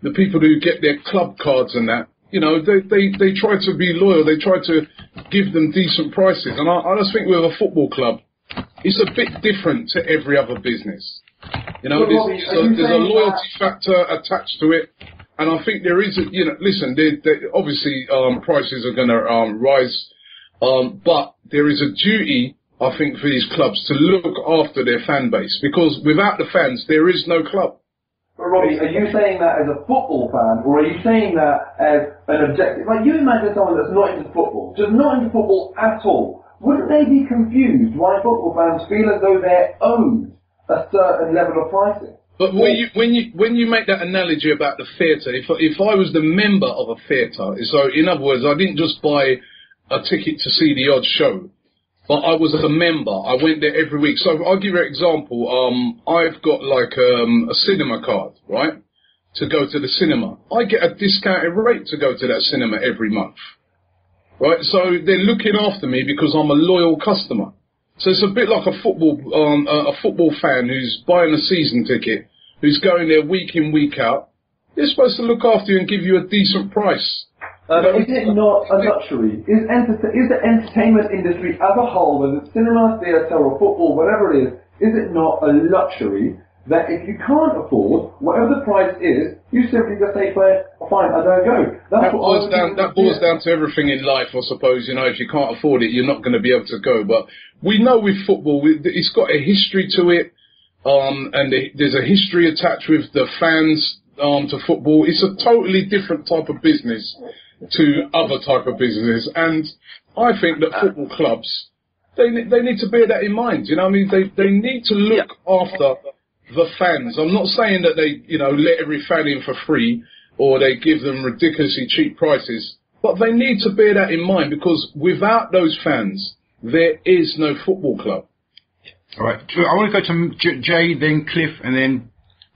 the people who get their club cards and that, you know, they try to be loyal, they try to give them decent prices. And I just think with a football club, it's a bit different to every other business. You know, there's a loyalty factor attached to it, and I think there is, you know, listen, obviously prices are going to rise, but there is a duty, I think, for these clubs to look after their fan base, because without the fans, there is no club. But Robbie, are you saying that as a football fan, or are you saying that as an objective? Like, you imagine someone that's not into football, just not into football at all. Wouldn't they be confused why football fans feel as though they're owed a certain level of pricing? But when you make that analogy about the theatre, if I was the member of a theatre, so in other words, I didn't just buy a ticket to see the odd show, but I was a member. I went there every week. So I'll give you an example. I've got like a cinema card, right, to go to the cinema. I get a discounted rate to go to that cinema every month. Right, so they're looking after me because I'm a loyal customer. So it's a bit like a football fan who's buying a season ticket, who's going there week in, week out. They're supposed to look after you and give you a decent price. Is it not a luxury? Is the entertainment industry as a whole, whether it's cinema, theatre or football, whatever it is it not a luxury that if you can't afford whatever the price is, you simply just say, fine, I don't go. That boils down to everything in life, I suppose. You know, if you can't afford it, you're not going to be able to go. But we know with football, it's got a history to it, and there's a history attached with the fans to football. It's a totally different type of business to other type of business, and I think that football clubs, they need to bear that in mind. You know what I mean? They need to look after the fans. I'm not saying that they, you know, let every fan in for free or they give them ridiculously cheap prices, but they need to bear that in mind, because without those fans, there is no football club. All right, I want to go to Jay, then Cliff, and then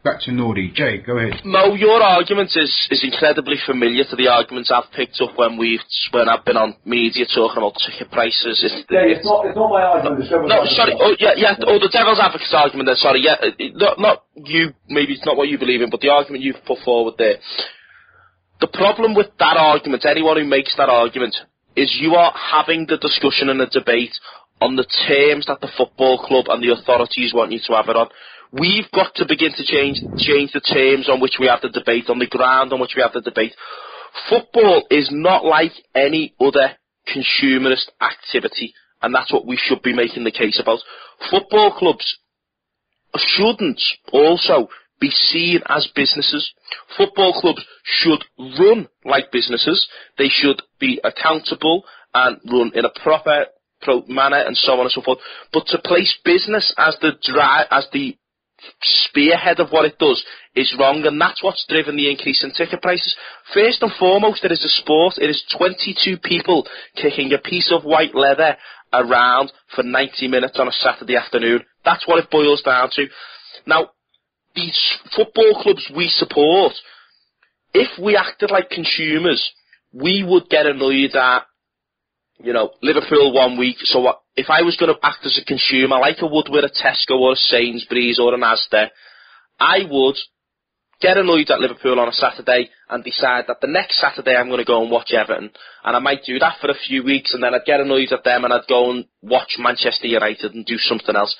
back to Nordi. Jay, go ahead. Mo, your argument is incredibly familiar to the arguments I've picked up when I've been on media talking about ticket prices. It's not my argument. Sorry. The devil's advocate's argument then. Sorry. Yeah, not you. Maybe it's not what you believe in, but the argument you've put forward there. The problem with that argument, anyone who makes that argument, is you are having the discussion and the debate on the terms that the football club and the authorities want you to have it on. We've got to begin to change the terms on which we have the debate, on the ground on which we have the debate. Football is not like any other consumerist activity, and that's what we should be making the case about. Football clubs shouldn't also be seen as businesses. Football clubs should run like businesses. They should be accountable and run in a proper manner and so on and so forth. But to place business as the spearhead of what it does is wrong, and that's what's driven the increase in ticket prices. First and foremost, it is a sport. It is 22 people kicking a piece of white leather around for 90 minutes on a Saturday afternoon. That's what it boils down to. Now, these football clubs we support, if we acted like consumers, we would get annoyed at, you know, Liverpool one week. So if I was going to act as a consumer, like I would with a Tesco or a Sainsbury's or an Asda, I would get annoyed at Liverpool on a Saturday and decide that the next Saturday I'm going to go and watch Everton, and I might do that for a few weeks, and then I'd get annoyed at them and I'd go and watch Manchester United and do something else.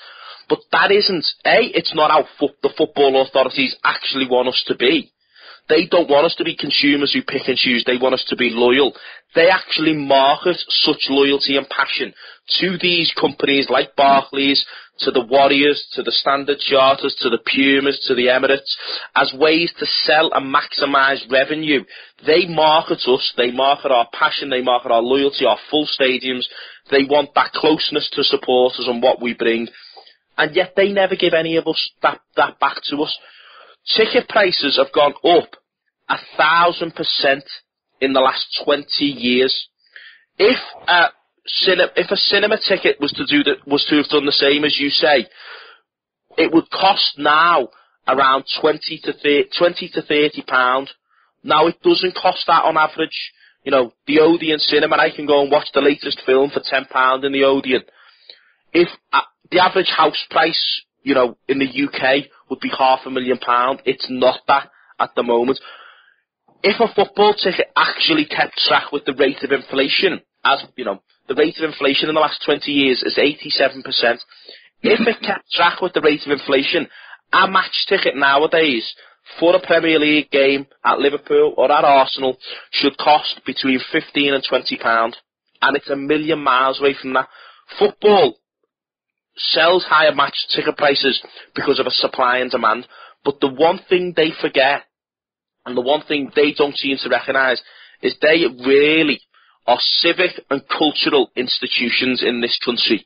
But that isn't, it's not how the football authorities actually want us to be. They don't want us to be consumers who pick and choose. They want us to be loyal. They actually market such loyalty and passion to these companies like Barclays, to the Warriors, to the Standard Charters, to the Pumas, to the Emirates, as ways to sell and maximise revenue. They market us, they market our passion, they market our loyalty, our full stadiums. They want that closeness to supporters and what we bring. And yet they never give any of us that back to us. Ticket prices have gone up 1,000% in the last 20 years. If a cinema ticket was to have done the same as you say, it would cost now around 20 to 30 pound. Now it doesn't cost that on average. You know, the Odeon cinema, I can go and watch the latest film for £10 in the Odeon. If the average house price, you know, in the UK would be £500,000, it's not that at the moment. If a football ticket actually kept track with the rate of inflation, as you know, the rate of inflation in the last 20 years is 87%. If it kept track with the rate of inflation, a match ticket nowadays for a Premier League game at Liverpool or at Arsenal should cost between £15 and £20, and it's a million miles away from that. Football sells higher match ticket prices because of a supply and demand, but the one thing they forget, and the one thing they don't seem to recognise, is they really are civic and cultural institutions in this country.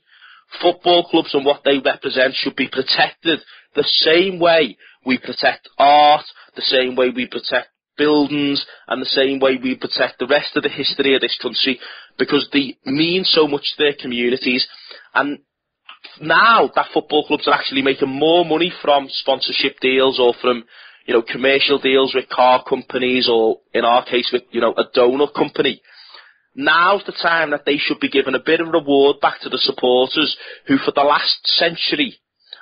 Football clubs and what they represent should be protected the same way we protect art, the same way we protect buildings, and the same way we protect the rest of the history of this country, because they mean so much to their communities. And now that football clubs are actually making more money from sponsorship deals or from, you know, commercial deals with car companies, or in our case with, you know, a donut company, now's the time that they should be given a bit of reward back to the supporters who for the last century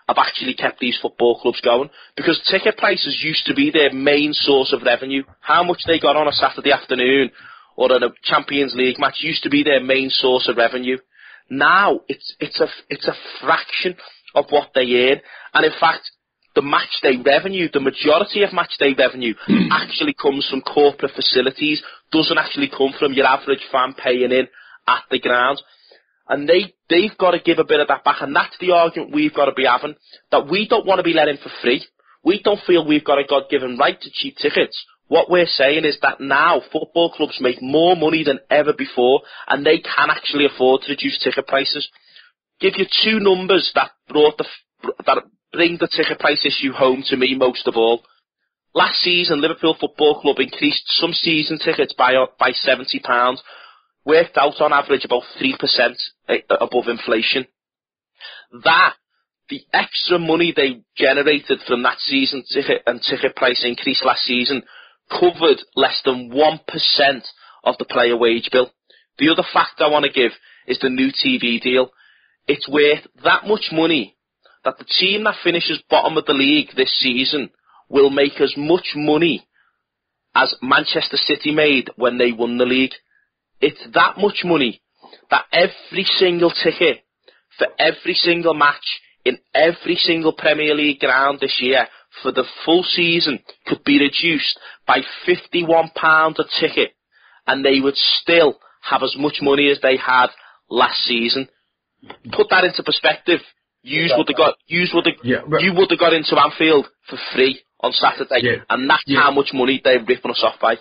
have actually kept these football clubs going, because ticket prices used to be their main source of revenue. How much they got on a Saturday afternoon or in a Champions League match used to be their main source of revenue. Now it's a fraction of what they earn, and in fact the match day revenue, the majority of match day revenue actually comes from corporate facilities, doesn't actually come from your average fan paying in at the ground. And they've got to give a bit of that back, and that's the argument we've got to be having, that we don't want to be let in for free. We don't feel we've got a God-given right to cheap tickets. What we're saying is that now football clubs make more money than ever before, and they can actually afford to reduce ticket prices. Give you two numbers that bring the ticket price issue home to me most of all. Last season, Liverpool Football Club increased some season tickets by £70, worked out on average about 3% above inflation. That, the extra money they generated from that season ticket and ticket price increase last season, covered less than 1% of the player wage bill. The other fact I want to give is the new TV deal. It's worth that much money that the team that finishes bottom of the league this season will make as much money as Manchester City made when they won the league. It's that much money that every single ticket for every single match in every single Premier League ground this year for the full season could be reduced by £51 a ticket, and they would still have as much money as they had last season. Put that into perspective. You would have got into Anfield for free on Saturday, and that's how much money they're ripping us off by.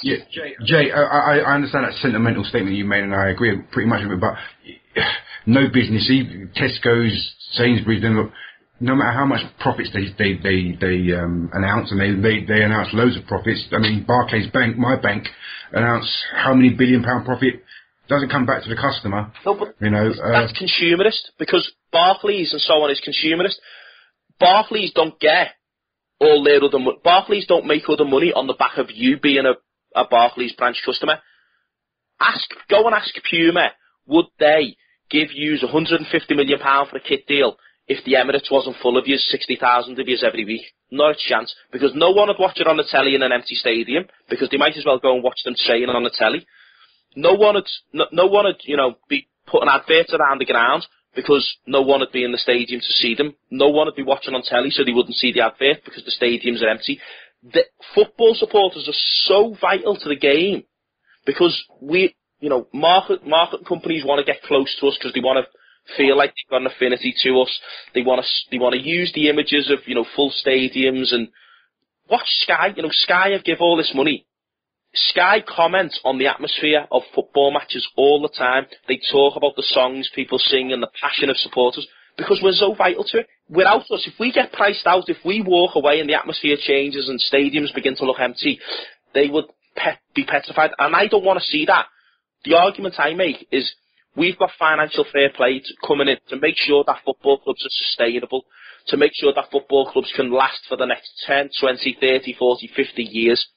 Jay, I understand that sentimental statement you made, and I agree pretty much with it, but no business, Tesco's, Sainsbury's, no matter how much profits they announce, and they announce loads of profits. I mean, Barclays Bank, my bank, announce how many £1 billion profit, doesn't come back to the customer. No, but that's consumerist, because Barclays and so on is consumerist. Barclays don't get all their other money. Barclays don't make other money on the back of you being a Barclays branch customer. Go and ask Puma, would they give you £150 million for a kit deal if the Emirates wasn't full of yous, 60,000 of yous every week. Not a chance, because no one would watch it on the telly in an empty stadium, because they might as well go and watch them training on the telly. No one would, you know, be putting adverts around the ground, because no one would be in the stadium to see them. No one would be watching on telly, so they wouldn't see the advert, because the stadiums are empty. The football supporters are so vital to the game, because we, you know, market companies want to get close to us because they want to feel like they've got an affinity to us. They want to use the images of, you know, full stadiums. And watch Sky. You know, Sky have give all this money. Sky comment on the atmosphere of football matches all the time. They talk about the songs people sing and the passion of supporters, because we're so vital to it. Without us, if we get priced out, if we walk away and the atmosphere changes and stadiums begin to look empty, they would be petrified. And I don't want to see that. The argument I make is we've got financial fair play coming in to make sure that football clubs are sustainable, to make sure that football clubs can last for the next 10, 20, 30, 40, 50 years.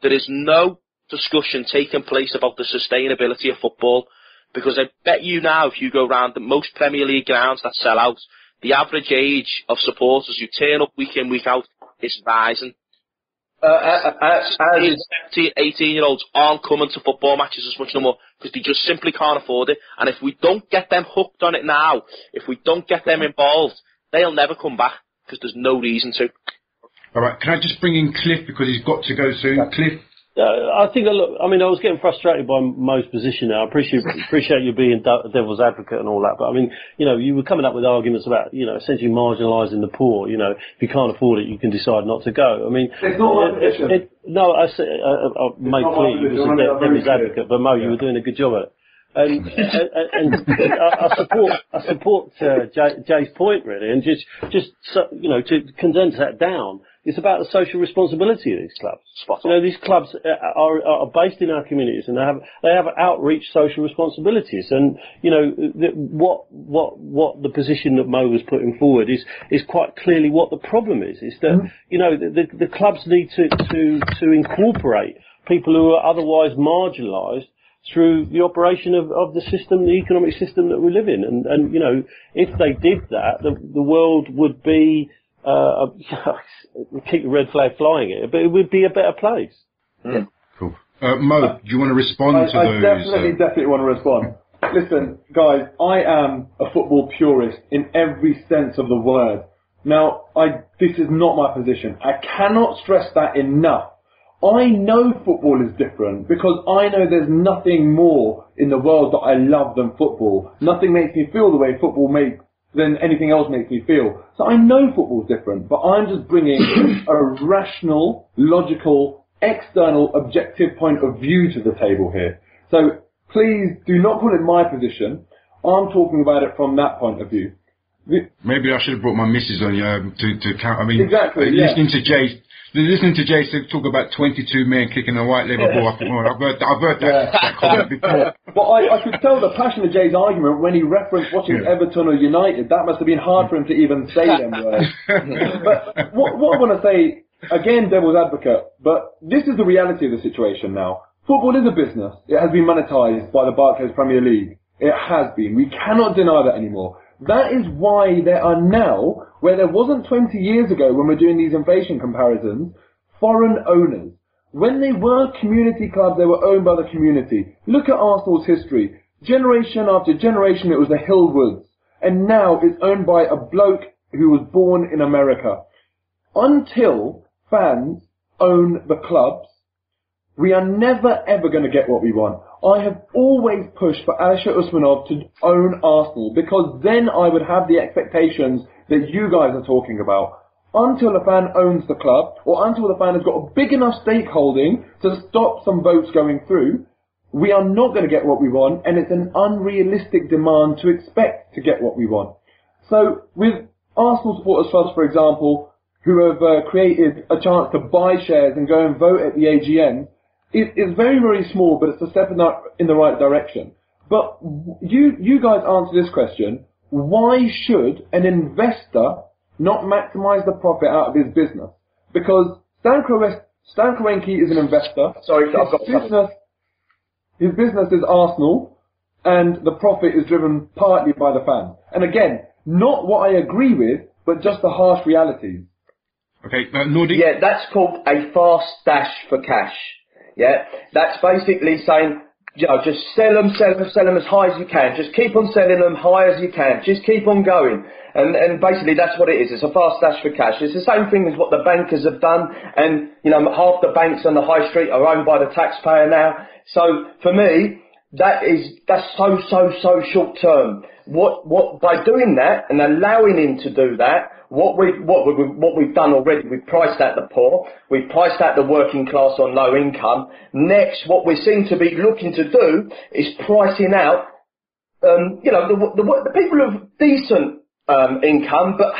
There is no discussion taking place about the sustainability of football, because I bet you now, if you go round the most Premier League grounds that sell out, the average age of supporters who turn up week in, week out is rising. 18-year-olds aren't coming to football matches as much no more, because they just simply can't afford it. And if we don't get them hooked on it now, if we don't get them involved, they'll never come back, because there's no reason to. All right, can I just bring in Cliff, because he's got to go soon? Cliff? I think, look, I mean, I was getting frustrated by Moh's position now. I appreciate you being devil's advocate and all that, but I mean, you know, you were coming up with arguments about, you know, essentially marginalising the poor. You know, if you can't afford it, you can decide not to go. I mean, it's not my position. No, I made clear you was a devil's advocate, but Moh, you were doing a good job at it. And I support Jay's point really, and just you know, to condense that down, it's about the social responsibility of these clubs. You know, these clubs are based in our communities, and they have outreach social responsibilities. And you know, what the position that Moh was putting forward is quite clearly what the problem is. Is that you know, the clubs need to incorporate people who are otherwise marginalised through the operation of the system, the economic system that we live in. And you know, if they did that, the world would be, keep the red flag flying here, but it would be a better place. Yeah. Cool. Moh, do you want to respond to those? I definitely want to respond. Listen, guys, I am a football purist in every sense of the word. Now, this is not my position. I cannot stress that enough. I know football is different, because I know there's nothing more in the world that I love than football. Nothing makes me feel the way football makes than anything else makes me feel. So I know football's different, but I'm just bringing a rational, logical, external, objective point of view to the table here. So please do not call it my position. I'm talking about it from that point of view. Maybe I should have brought my missus on to count. I mean, exactly, listening to Jay talk about 22 men kicking a white Labour ball, I thought, well, I've heard that comment before. But I could tell the passion of Jay's argument when he referenced watching Everton or United. That must have been hard for him to even say them words. But what I want to say, again, devil's advocate, but this is the reality of the situation now. Football is a business. It has been monetised by the Barclays Premier League. It has been. We cannot deny that anymore. That is why there are now, where there wasn't 20 years ago when we're doing these inflation comparisons, foreign owners. When they were community clubs, they were owned by the community. Look at Arsenal's history. Generation after generation, it was the Hillwoods. And now it's owned by a bloke who was born in America. Until fans own the clubs, we are never ever going to get what we want. I have always pushed for Alisher Usmanov to own Arsenal, because then I would have the expectations that you guys are talking about. Until a fan owns the club, or until the fan has got a big enough stakeholding to stop some votes going through, we are not going to get what we want, and it's an unrealistic demand to expect to get what we want. So with Arsenal Supporters Trust, for example, who have created a chance to buy shares and go and vote at the AGM, it is very, very small, but it's a step in the right direction. But you guys answer this question: why should an investor not maximise the profit out of his business? Because Stan Kroenke is an investor. Sorry, his business is Arsenal, and the profit is driven partly by the fans. And again, Not what I agree with, but just the harsh realities. Okay, Nordi? Yeah, that's called a fast dash for cash. Yeah, that's basically saying, you know, just sell them as high as you can. Just keep on selling them high as you can. Just keep on going. And basically that's what it is. It's a fast dash for cash. It's the same thing as what the bankers have done. And, you know, half the banks on the high street are owned by the taxpayer now. So for me, that's so short term. What by doing that and allowing him to do that, what we've done already, we've priced out the poor, we've priced out the working class on low income. Next, what we seem to be looking to do is pricing out, you know, the people of decent income, but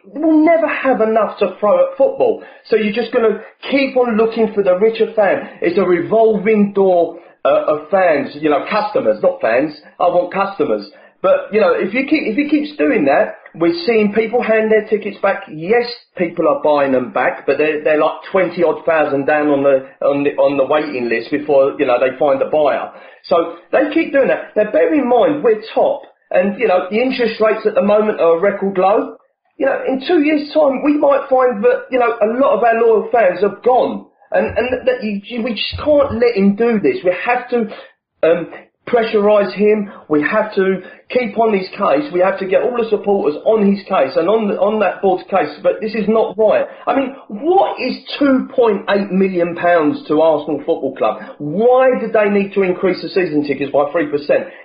will never have enough to throw at football. So you're just going to keep on looking for the richer fan. It's a revolving door of fans, you know, customers, not fans. I want customers. But, you know, if he keeps doing that, we're seeing people hand their tickets back. Yes, people are buying them back, but they're like 20,000 down on the waiting list before, you know, they find a buyer. So they keep doing that. Now, bear in mind, we're top, and, you know, the interest rates at the moment are a record low. You know, in 2 years' time, we might find that, you know, a lot of our loyal fans have gone. And that we just can't let him do this. We have to pressurise him. We have to keep on his case. We have to get all the supporters on his case and on that board's case. But this is not right. I mean, what is £2.8 million to Arsenal Football Club? Why did they need to increase the season tickets by 3%?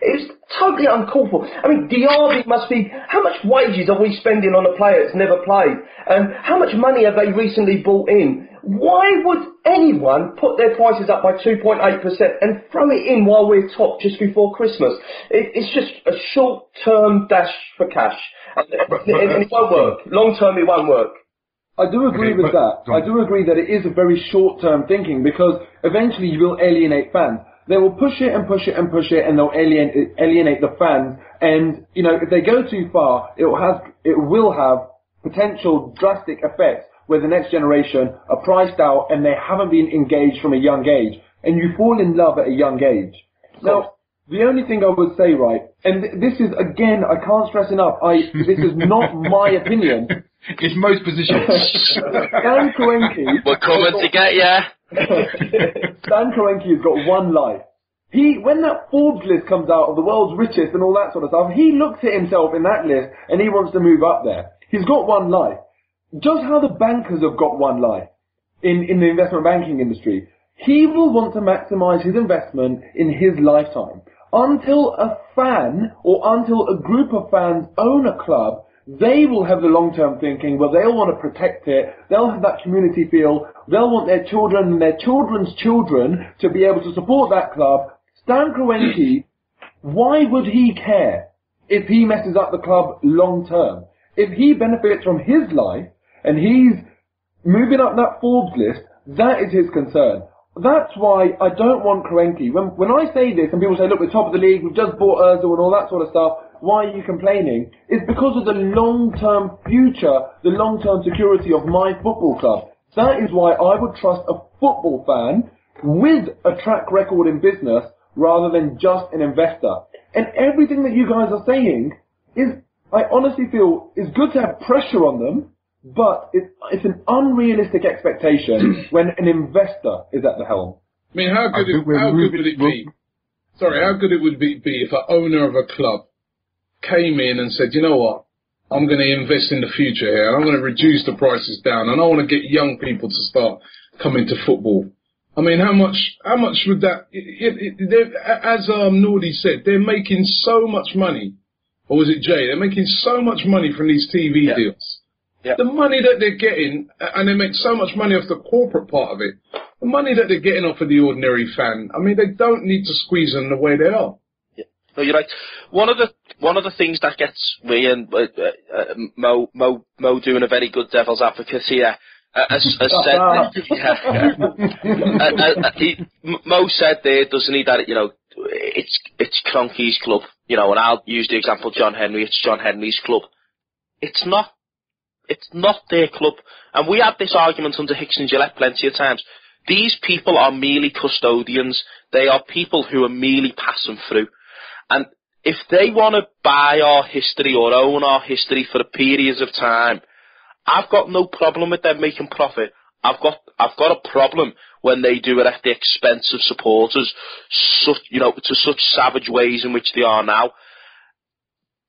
It's totally uncalled for. I mean, Diaby must be... How much wages are we spending on a player that's never played? And how much money have they recently brought in? Why would anyone put their prices up by 2.8% and throw it in while we're top just before Christmas? It's just a short-term dash for cash. And it won't work. Long-term, it won't work. I do agree with that. I do agree that it is a very short-term thinking, because eventually you will alienate fans. They will push it and push it and push it, and they'll alienate the fans. And, you know, if they go too far, it will have potential drastic effects, where the next generation are priced out and they haven't been engaged from a young age. And you fall in love at a young age. Now, the only thing I would say, right, and this is, again, I can't stress enough, this is not my opinion. It's Moh's position. Stan Kroenke... We're coming to get ya. Stan Kroenke has got one life. When that Forbes list comes out of the world's richest and all that sort of stuff, he looks at himself in that list and he wants to move up there. He's got one life. Just how the bankers have got one life in the investment banking industry. He will want to maximise his investment in his lifetime. Until a fan or until a group of fans own a club, they will have the long-term thinking, well, they'll want to protect it, they'll have that community feel, they'll want their children and their children's children to be able to support that club. Stan Kroenke, why would he care if he messes up the club long-term? If he benefits from his life, and he's moving up that Forbes list, that is his concern. That's why I don't want Kroenke. When I say this and people say, look, we're top of the league, we've just bought Ozil and all that sort of stuff, why are you complaining? It's because of the long-term future, the long-term security of my football club. That is why I would trust a football fan with a track record in business rather than just an investor. And everything that you guys are saying is, I honestly feel, is good to have pressure on them, but it's an unrealistic expectation when an investor is at the helm. I mean, how good would it be? Sorry, how good it would be if an owner of a club came in and said, you know what, I'm going to invest in the future here. I'm going to reduce the prices down, and I want to get young people to start coming to football. I mean, how much would that? As Nordi said, they're making so much money. Or was it Jay? They're making so much money from these TV deals. Yep. The money that they're getting, and they make so much money off the corporate part of it, the money that they're getting off of the ordinary fan, I mean, they don't need to squeeze them the way they are. Yeah. No, you're right. One of the things that gets me, and Moh doing a very good devil's advocate here, as said, Moh said there, doesn't he, that, you know, it's Kroenke's club, you know, and I'll use the example John Henry, it's John Henry's club. It's not their club. And we had this argument under Hicks and Gillette plenty of times. These people are merely custodians. They are people who are merely passing through. And if they want to buy our history or own our history for periods of time, I've got no problem with them making profit. I've got a problem when they do it at the expense of supporters, to such savage ways in which they are now.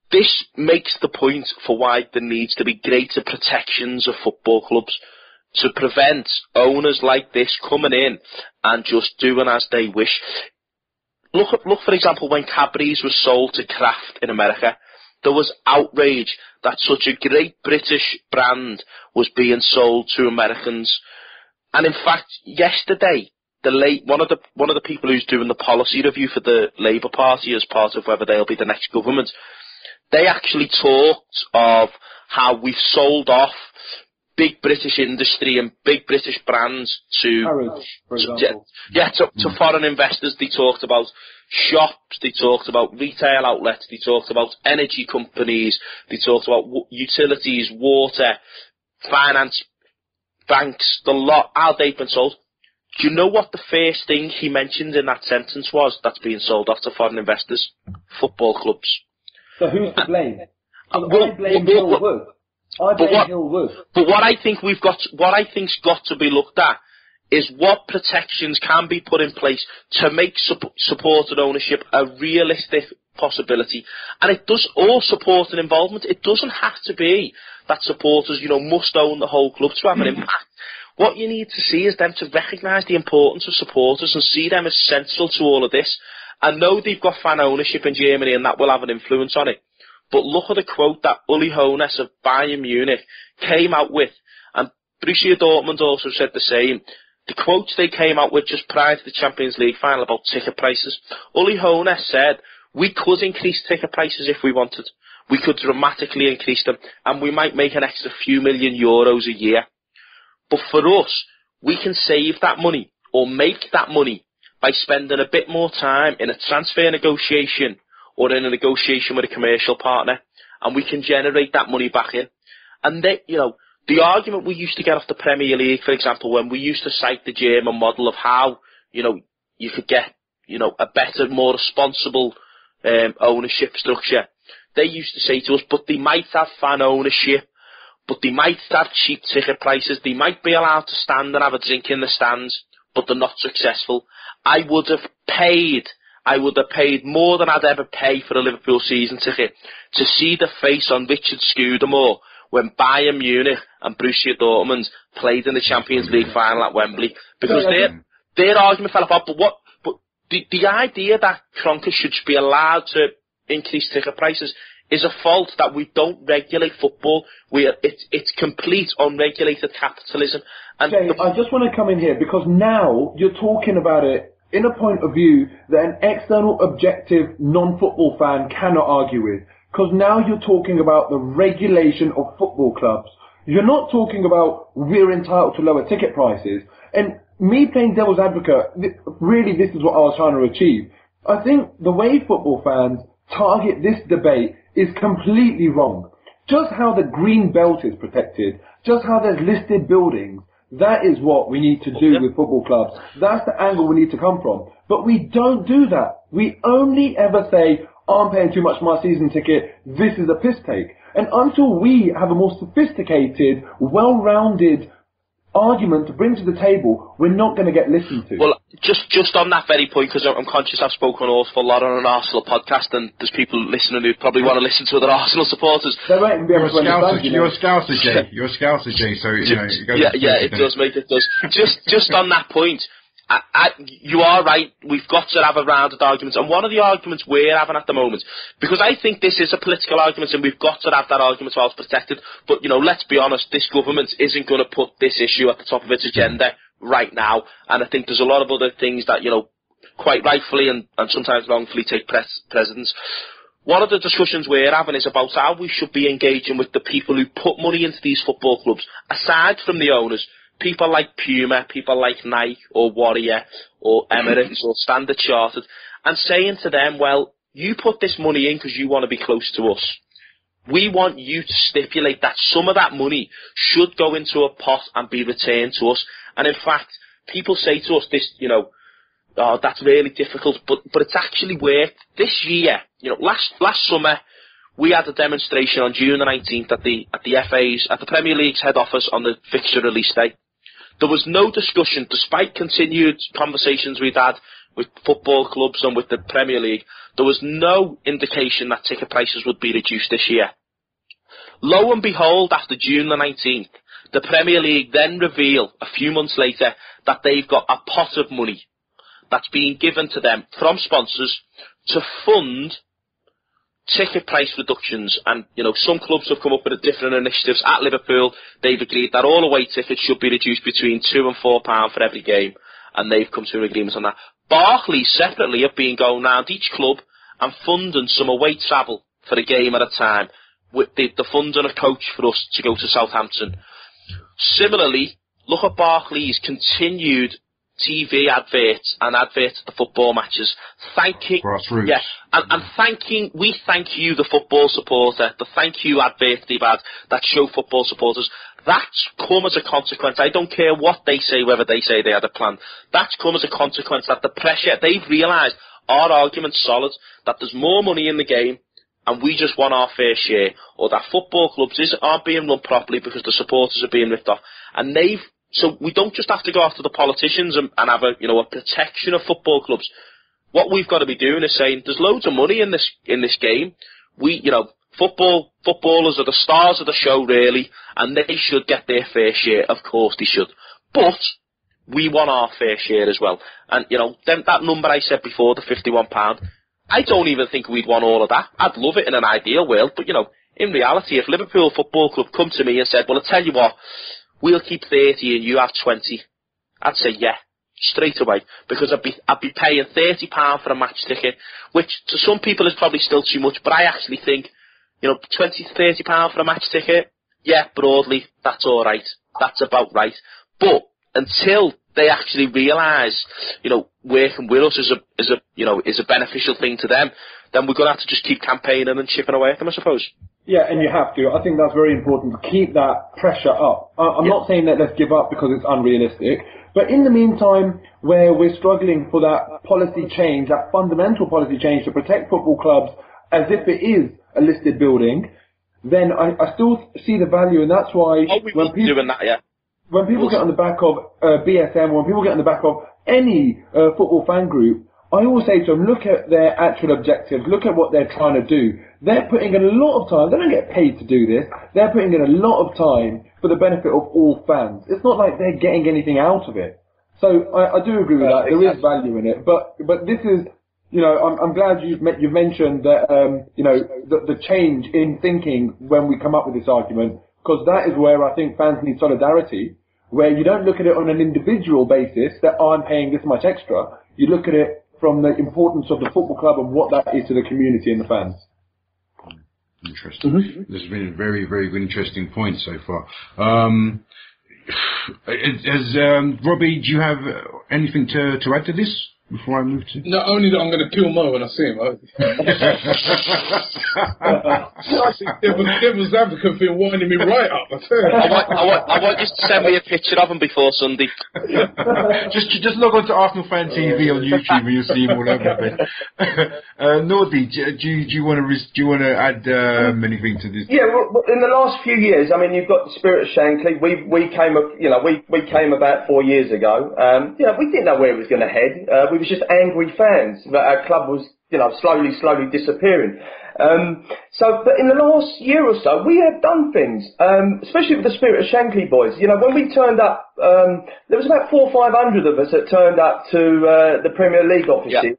This makes the point for why there needs to be greater protections of football clubs to prevent owners like this coming in and just doing as they wish. Look, for example, when Cadbury's was sold to Kraft in America, there was outrage that such a great British brand was being sold to Americans. And in fact, yesterday, one of the people who's doing the policy review for the Labour Party as part of whether they'll be the next government, they actually talked of how we've sold off big British industry and big British brands to foreign investors. They talked about shops, they talked about retail outlets, they talked about energy companies, they talked about utilities, water, finance, banks, the lot, how they've been sold. Do you know what the first thing he mentioned in that sentence was that's being sold off to foreign investors? Football clubs. So who's to blame? I blame Hillwood. But what I think's got to be looked at is what protections can be put in place to make supported ownership a realistic possibility. And it does all support and involvement. It doesn't have to be that supporters, must own the whole club to have an impact. What you need to see is them to recognise the importance of supporters and see them as central to all of this. I know they've got fan ownership in Germany and that will have an influence on it. But look at the quote that Uli Hoeneß of Bayern Munich came out with, and Borussia Dortmund also said the same. The quotes they came out with just prior to the Champions League final about ticket prices. Uli Hoeneß said, we could increase ticket prices if we wanted. We could dramatically increase them, and we might make an extra few million euros a year. But for us, we can save that money, or make that money, by spending a bit more time in a transfer negotiation, or in a negotiation with a commercial partner, and we can generate that money back in. And they, the argument we used to get off the Premier League, for example, when we used to cite the German model of how, you could get, a better, more responsible ownership structure, they used to say to us, but they might have fan ownership, but they might have cheap ticket prices, they might be allowed to stand and have a drink in the stands, but they're not successful. I would have paid more than I'd ever pay for a Liverpool season ticket to see the face on Richard Scudamore when Bayern Munich and Borussia Dortmund played in the Champions League final at Wembley, because their argument fell apart. But the idea that Kroenke should be allowed to increase ticket prices is a fault that we don't regulate football. It's complete unregulated capitalism. And Jay, I just want to come in here because now you're talking about it in a point of view that an external, objective, non-football fan cannot argue with. Because now you're talking about the regulation of football clubs. You're not talking about we're entitled to lower ticket prices. And me playing devil's advocate, really this is what I was trying to achieve. I think the way football fans target this debate is completely wrong. Just how the green belt is protected, just how there's listed buildings, that is what we need to do with football clubs. That's the angle we need to come from. But we don't do that. We only ever say, I'm paying too much for my season ticket, this is a piss take. And until we have a more sophisticated, well-rounded argument to bring to the table, we're not going to get listened to. Well, just on that very point, because I'm conscious I've spoken an awful lot on an Arsenal podcast, and there's people listening who probably want to listen to other Arsenal supporters. They won't be able to understand, You're a Scouser, Jay. You're a Scouser, Jay. So it goes it does, mate. It does. Just on that point, you are right. We've got to have a rounded argument, and one of the arguments we're having at the moment, because I think this is a political argument, and we've got to have that argument while it's protected. But let's be honest, this government isn't going to put this issue at the top of its agenda right now, and I think there's a lot of other things that quite rightfully and sometimes wrongfully take precedence. One of the discussions we're having is about how we should be engaging with the people who put money into these football clubs, aside from the owners. People like Puma, people like Nike or Warrior or Emirates or Standard Chartered, and saying to them, well, you put this money in because you want to be close to us. We want you to stipulate that some of that money should go into a pot and be returned to us. And in fact, people say to us this, oh, that's really difficult, but it's actually worked. This year, last summer, we had a demonstration on June the 19th at the Premier League's head office on the fixture release day. There was no discussion, despite continued conversations we'd had with football clubs and with the Premier League. There was no indication that ticket prices would be reduced this year. Lo and behold, after June the 19th, the Premier League then reveal a few months later that they've got a pot of money that's being given to them from sponsors to fund ticket price reductions. And, some clubs have come up with different initiatives. At Liverpool, they've agreed that all away tickets should be reduced between £2 and £4 for every game, and they've come to an agreement on that. Barclays separately have been going round each club and funding some away travel for a game at a time, with the funding a coach for us to go to Southampton. Similarly, look at Barclays' continued TV adverts and adverts at the football matches, thanking, grassroots. Yeah, and we thank you, the football supporter, the thank you adverts they've had that show football supporters. That's come as a consequence. I don't care what they say, whether they say they had a plan. That's come as a consequence that the pressure, they've realised our argument's solid, that there's more money in the game, and we just want our fair share, or that football clubs aren't being run properly because the supporters are being ripped off. And so we don't just have to go after the politicians and have a protection of football clubs. What we've got to be doing is saying there's loads of money in this game. Footballers are the stars of the show, really, and they should get their fair share. Of course they should. But we want our fair share as well. And, that number I said before, the £51, I don't even think we'd want all of that. I'd love it in an ideal world, but, in reality, if Liverpool Football Club come to me and said, well, I'll tell you what, we'll keep 30 and you have 20, I'd say, yeah, straight away, because I'd be paying £30 for a match ticket, which to some people is probably still too much, but I actually think, £20 to £30 for a match ticket, yeah, broadly, that's all right. That's about right. But until they actually realise, working with us is a beneficial thing to them, then we're going to have to just keep campaigning and chipping away at them, I suppose. Yeah, and you have to. I think that's very important to keep that pressure up. I'm not saying that let's give up because it's unrealistic, but in the meantime, where we're struggling for that policy change, that fundamental policy change to protect football clubs as if it is a listed building, then I still see the value, and that's why when people get on the back of BSM, when people get on the back of any football fan group, I always say to them, look at their actual objectives, look at what they're trying to do. They're putting in a lot of time. They don't get paid to do this. They're putting in a lot of time for the benefit of all fans. It's not like they're getting anything out of it. So I do agree with that. There is value in it. But this is, I'm glad you've mentioned that, the change in thinking when we come up with this argument, because that is where I think fans need solidarity, where you don't look at it on an individual basis that I'm paying this much extra. You look at it from the importance of the football club and what that is to the community and the fans. Interesting. Mm-hmm. This has been a very, very good, interesting point so far. Robbie, do you have anything to add to this before I move to? Not only that I'm going to kill Moh when I see him. Devil's advocate thing winding me right up. I want you to send me a picture of him before Sunday. just log on to Arsenal Fan TV on YouTube and you'll see him all over the place. Nordi, do you want to add anything to this? Yeah, well, in the last few years, I mean, you've got the Spirit-of-Shankly. We came about 4 years ago. We didn't know where it was going to head. We were just angry fans that our club was, slowly disappearing. But in the last year or so, we have done things, especially with the Spirit-of-Shankly boys. When we turned up, there was about 400 or 500 of us that turned up to the Premier League offices. Yeah.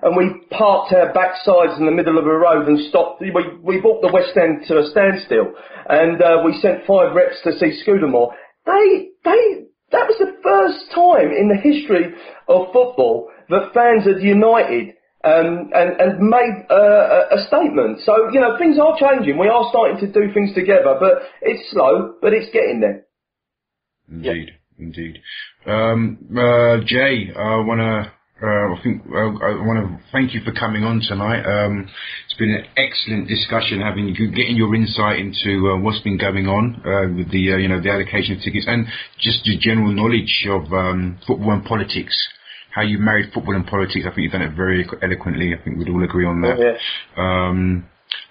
And we parked our backsides in the middle of a road and stopped. We brought the West End to a standstill, and we sent 5 reps to see Scudamore. That was the first time in the history of football that fans had united and made a statement. So, things are changing. We are starting to do things together, but it's slow, but it's getting there. Indeed. Jay, I want to thank you for coming on tonight. It's been an excellent discussion, getting your insight into what's been going on with the allocation of tickets and just the general knowledge of football and politics. how you married football and politics. I think you've done it very eloquently. I think we'd all agree on that. Oh, yeah.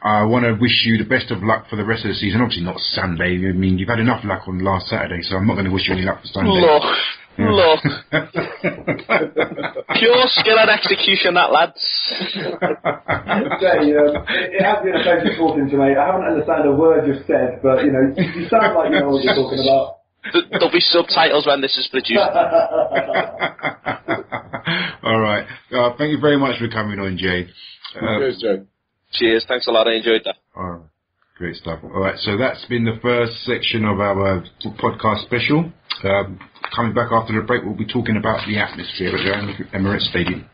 I want to wish you the best of luck for the rest of the season. Obviously not Sunday. I mean, you've had enough luck on last Saturday, so I'm not going to wish you any luck for Sunday. Look. Pure skill and execution, that, lads. Jay, it has been a pleasure talking to you, mate. I haven't understood a word you've said, but, you know, you sound like you know what you're talking about. There'll be subtitles when this is produced. All right. Thank you very much for coming on, Jay. Cheers, Jay. Cheers. Thanks a lot. I enjoyed that. All right. Great stuff. All right. So that's been the first section of our podcast special. Coming back after the break, we'll be talking about the atmosphere at the Emirates Stadium.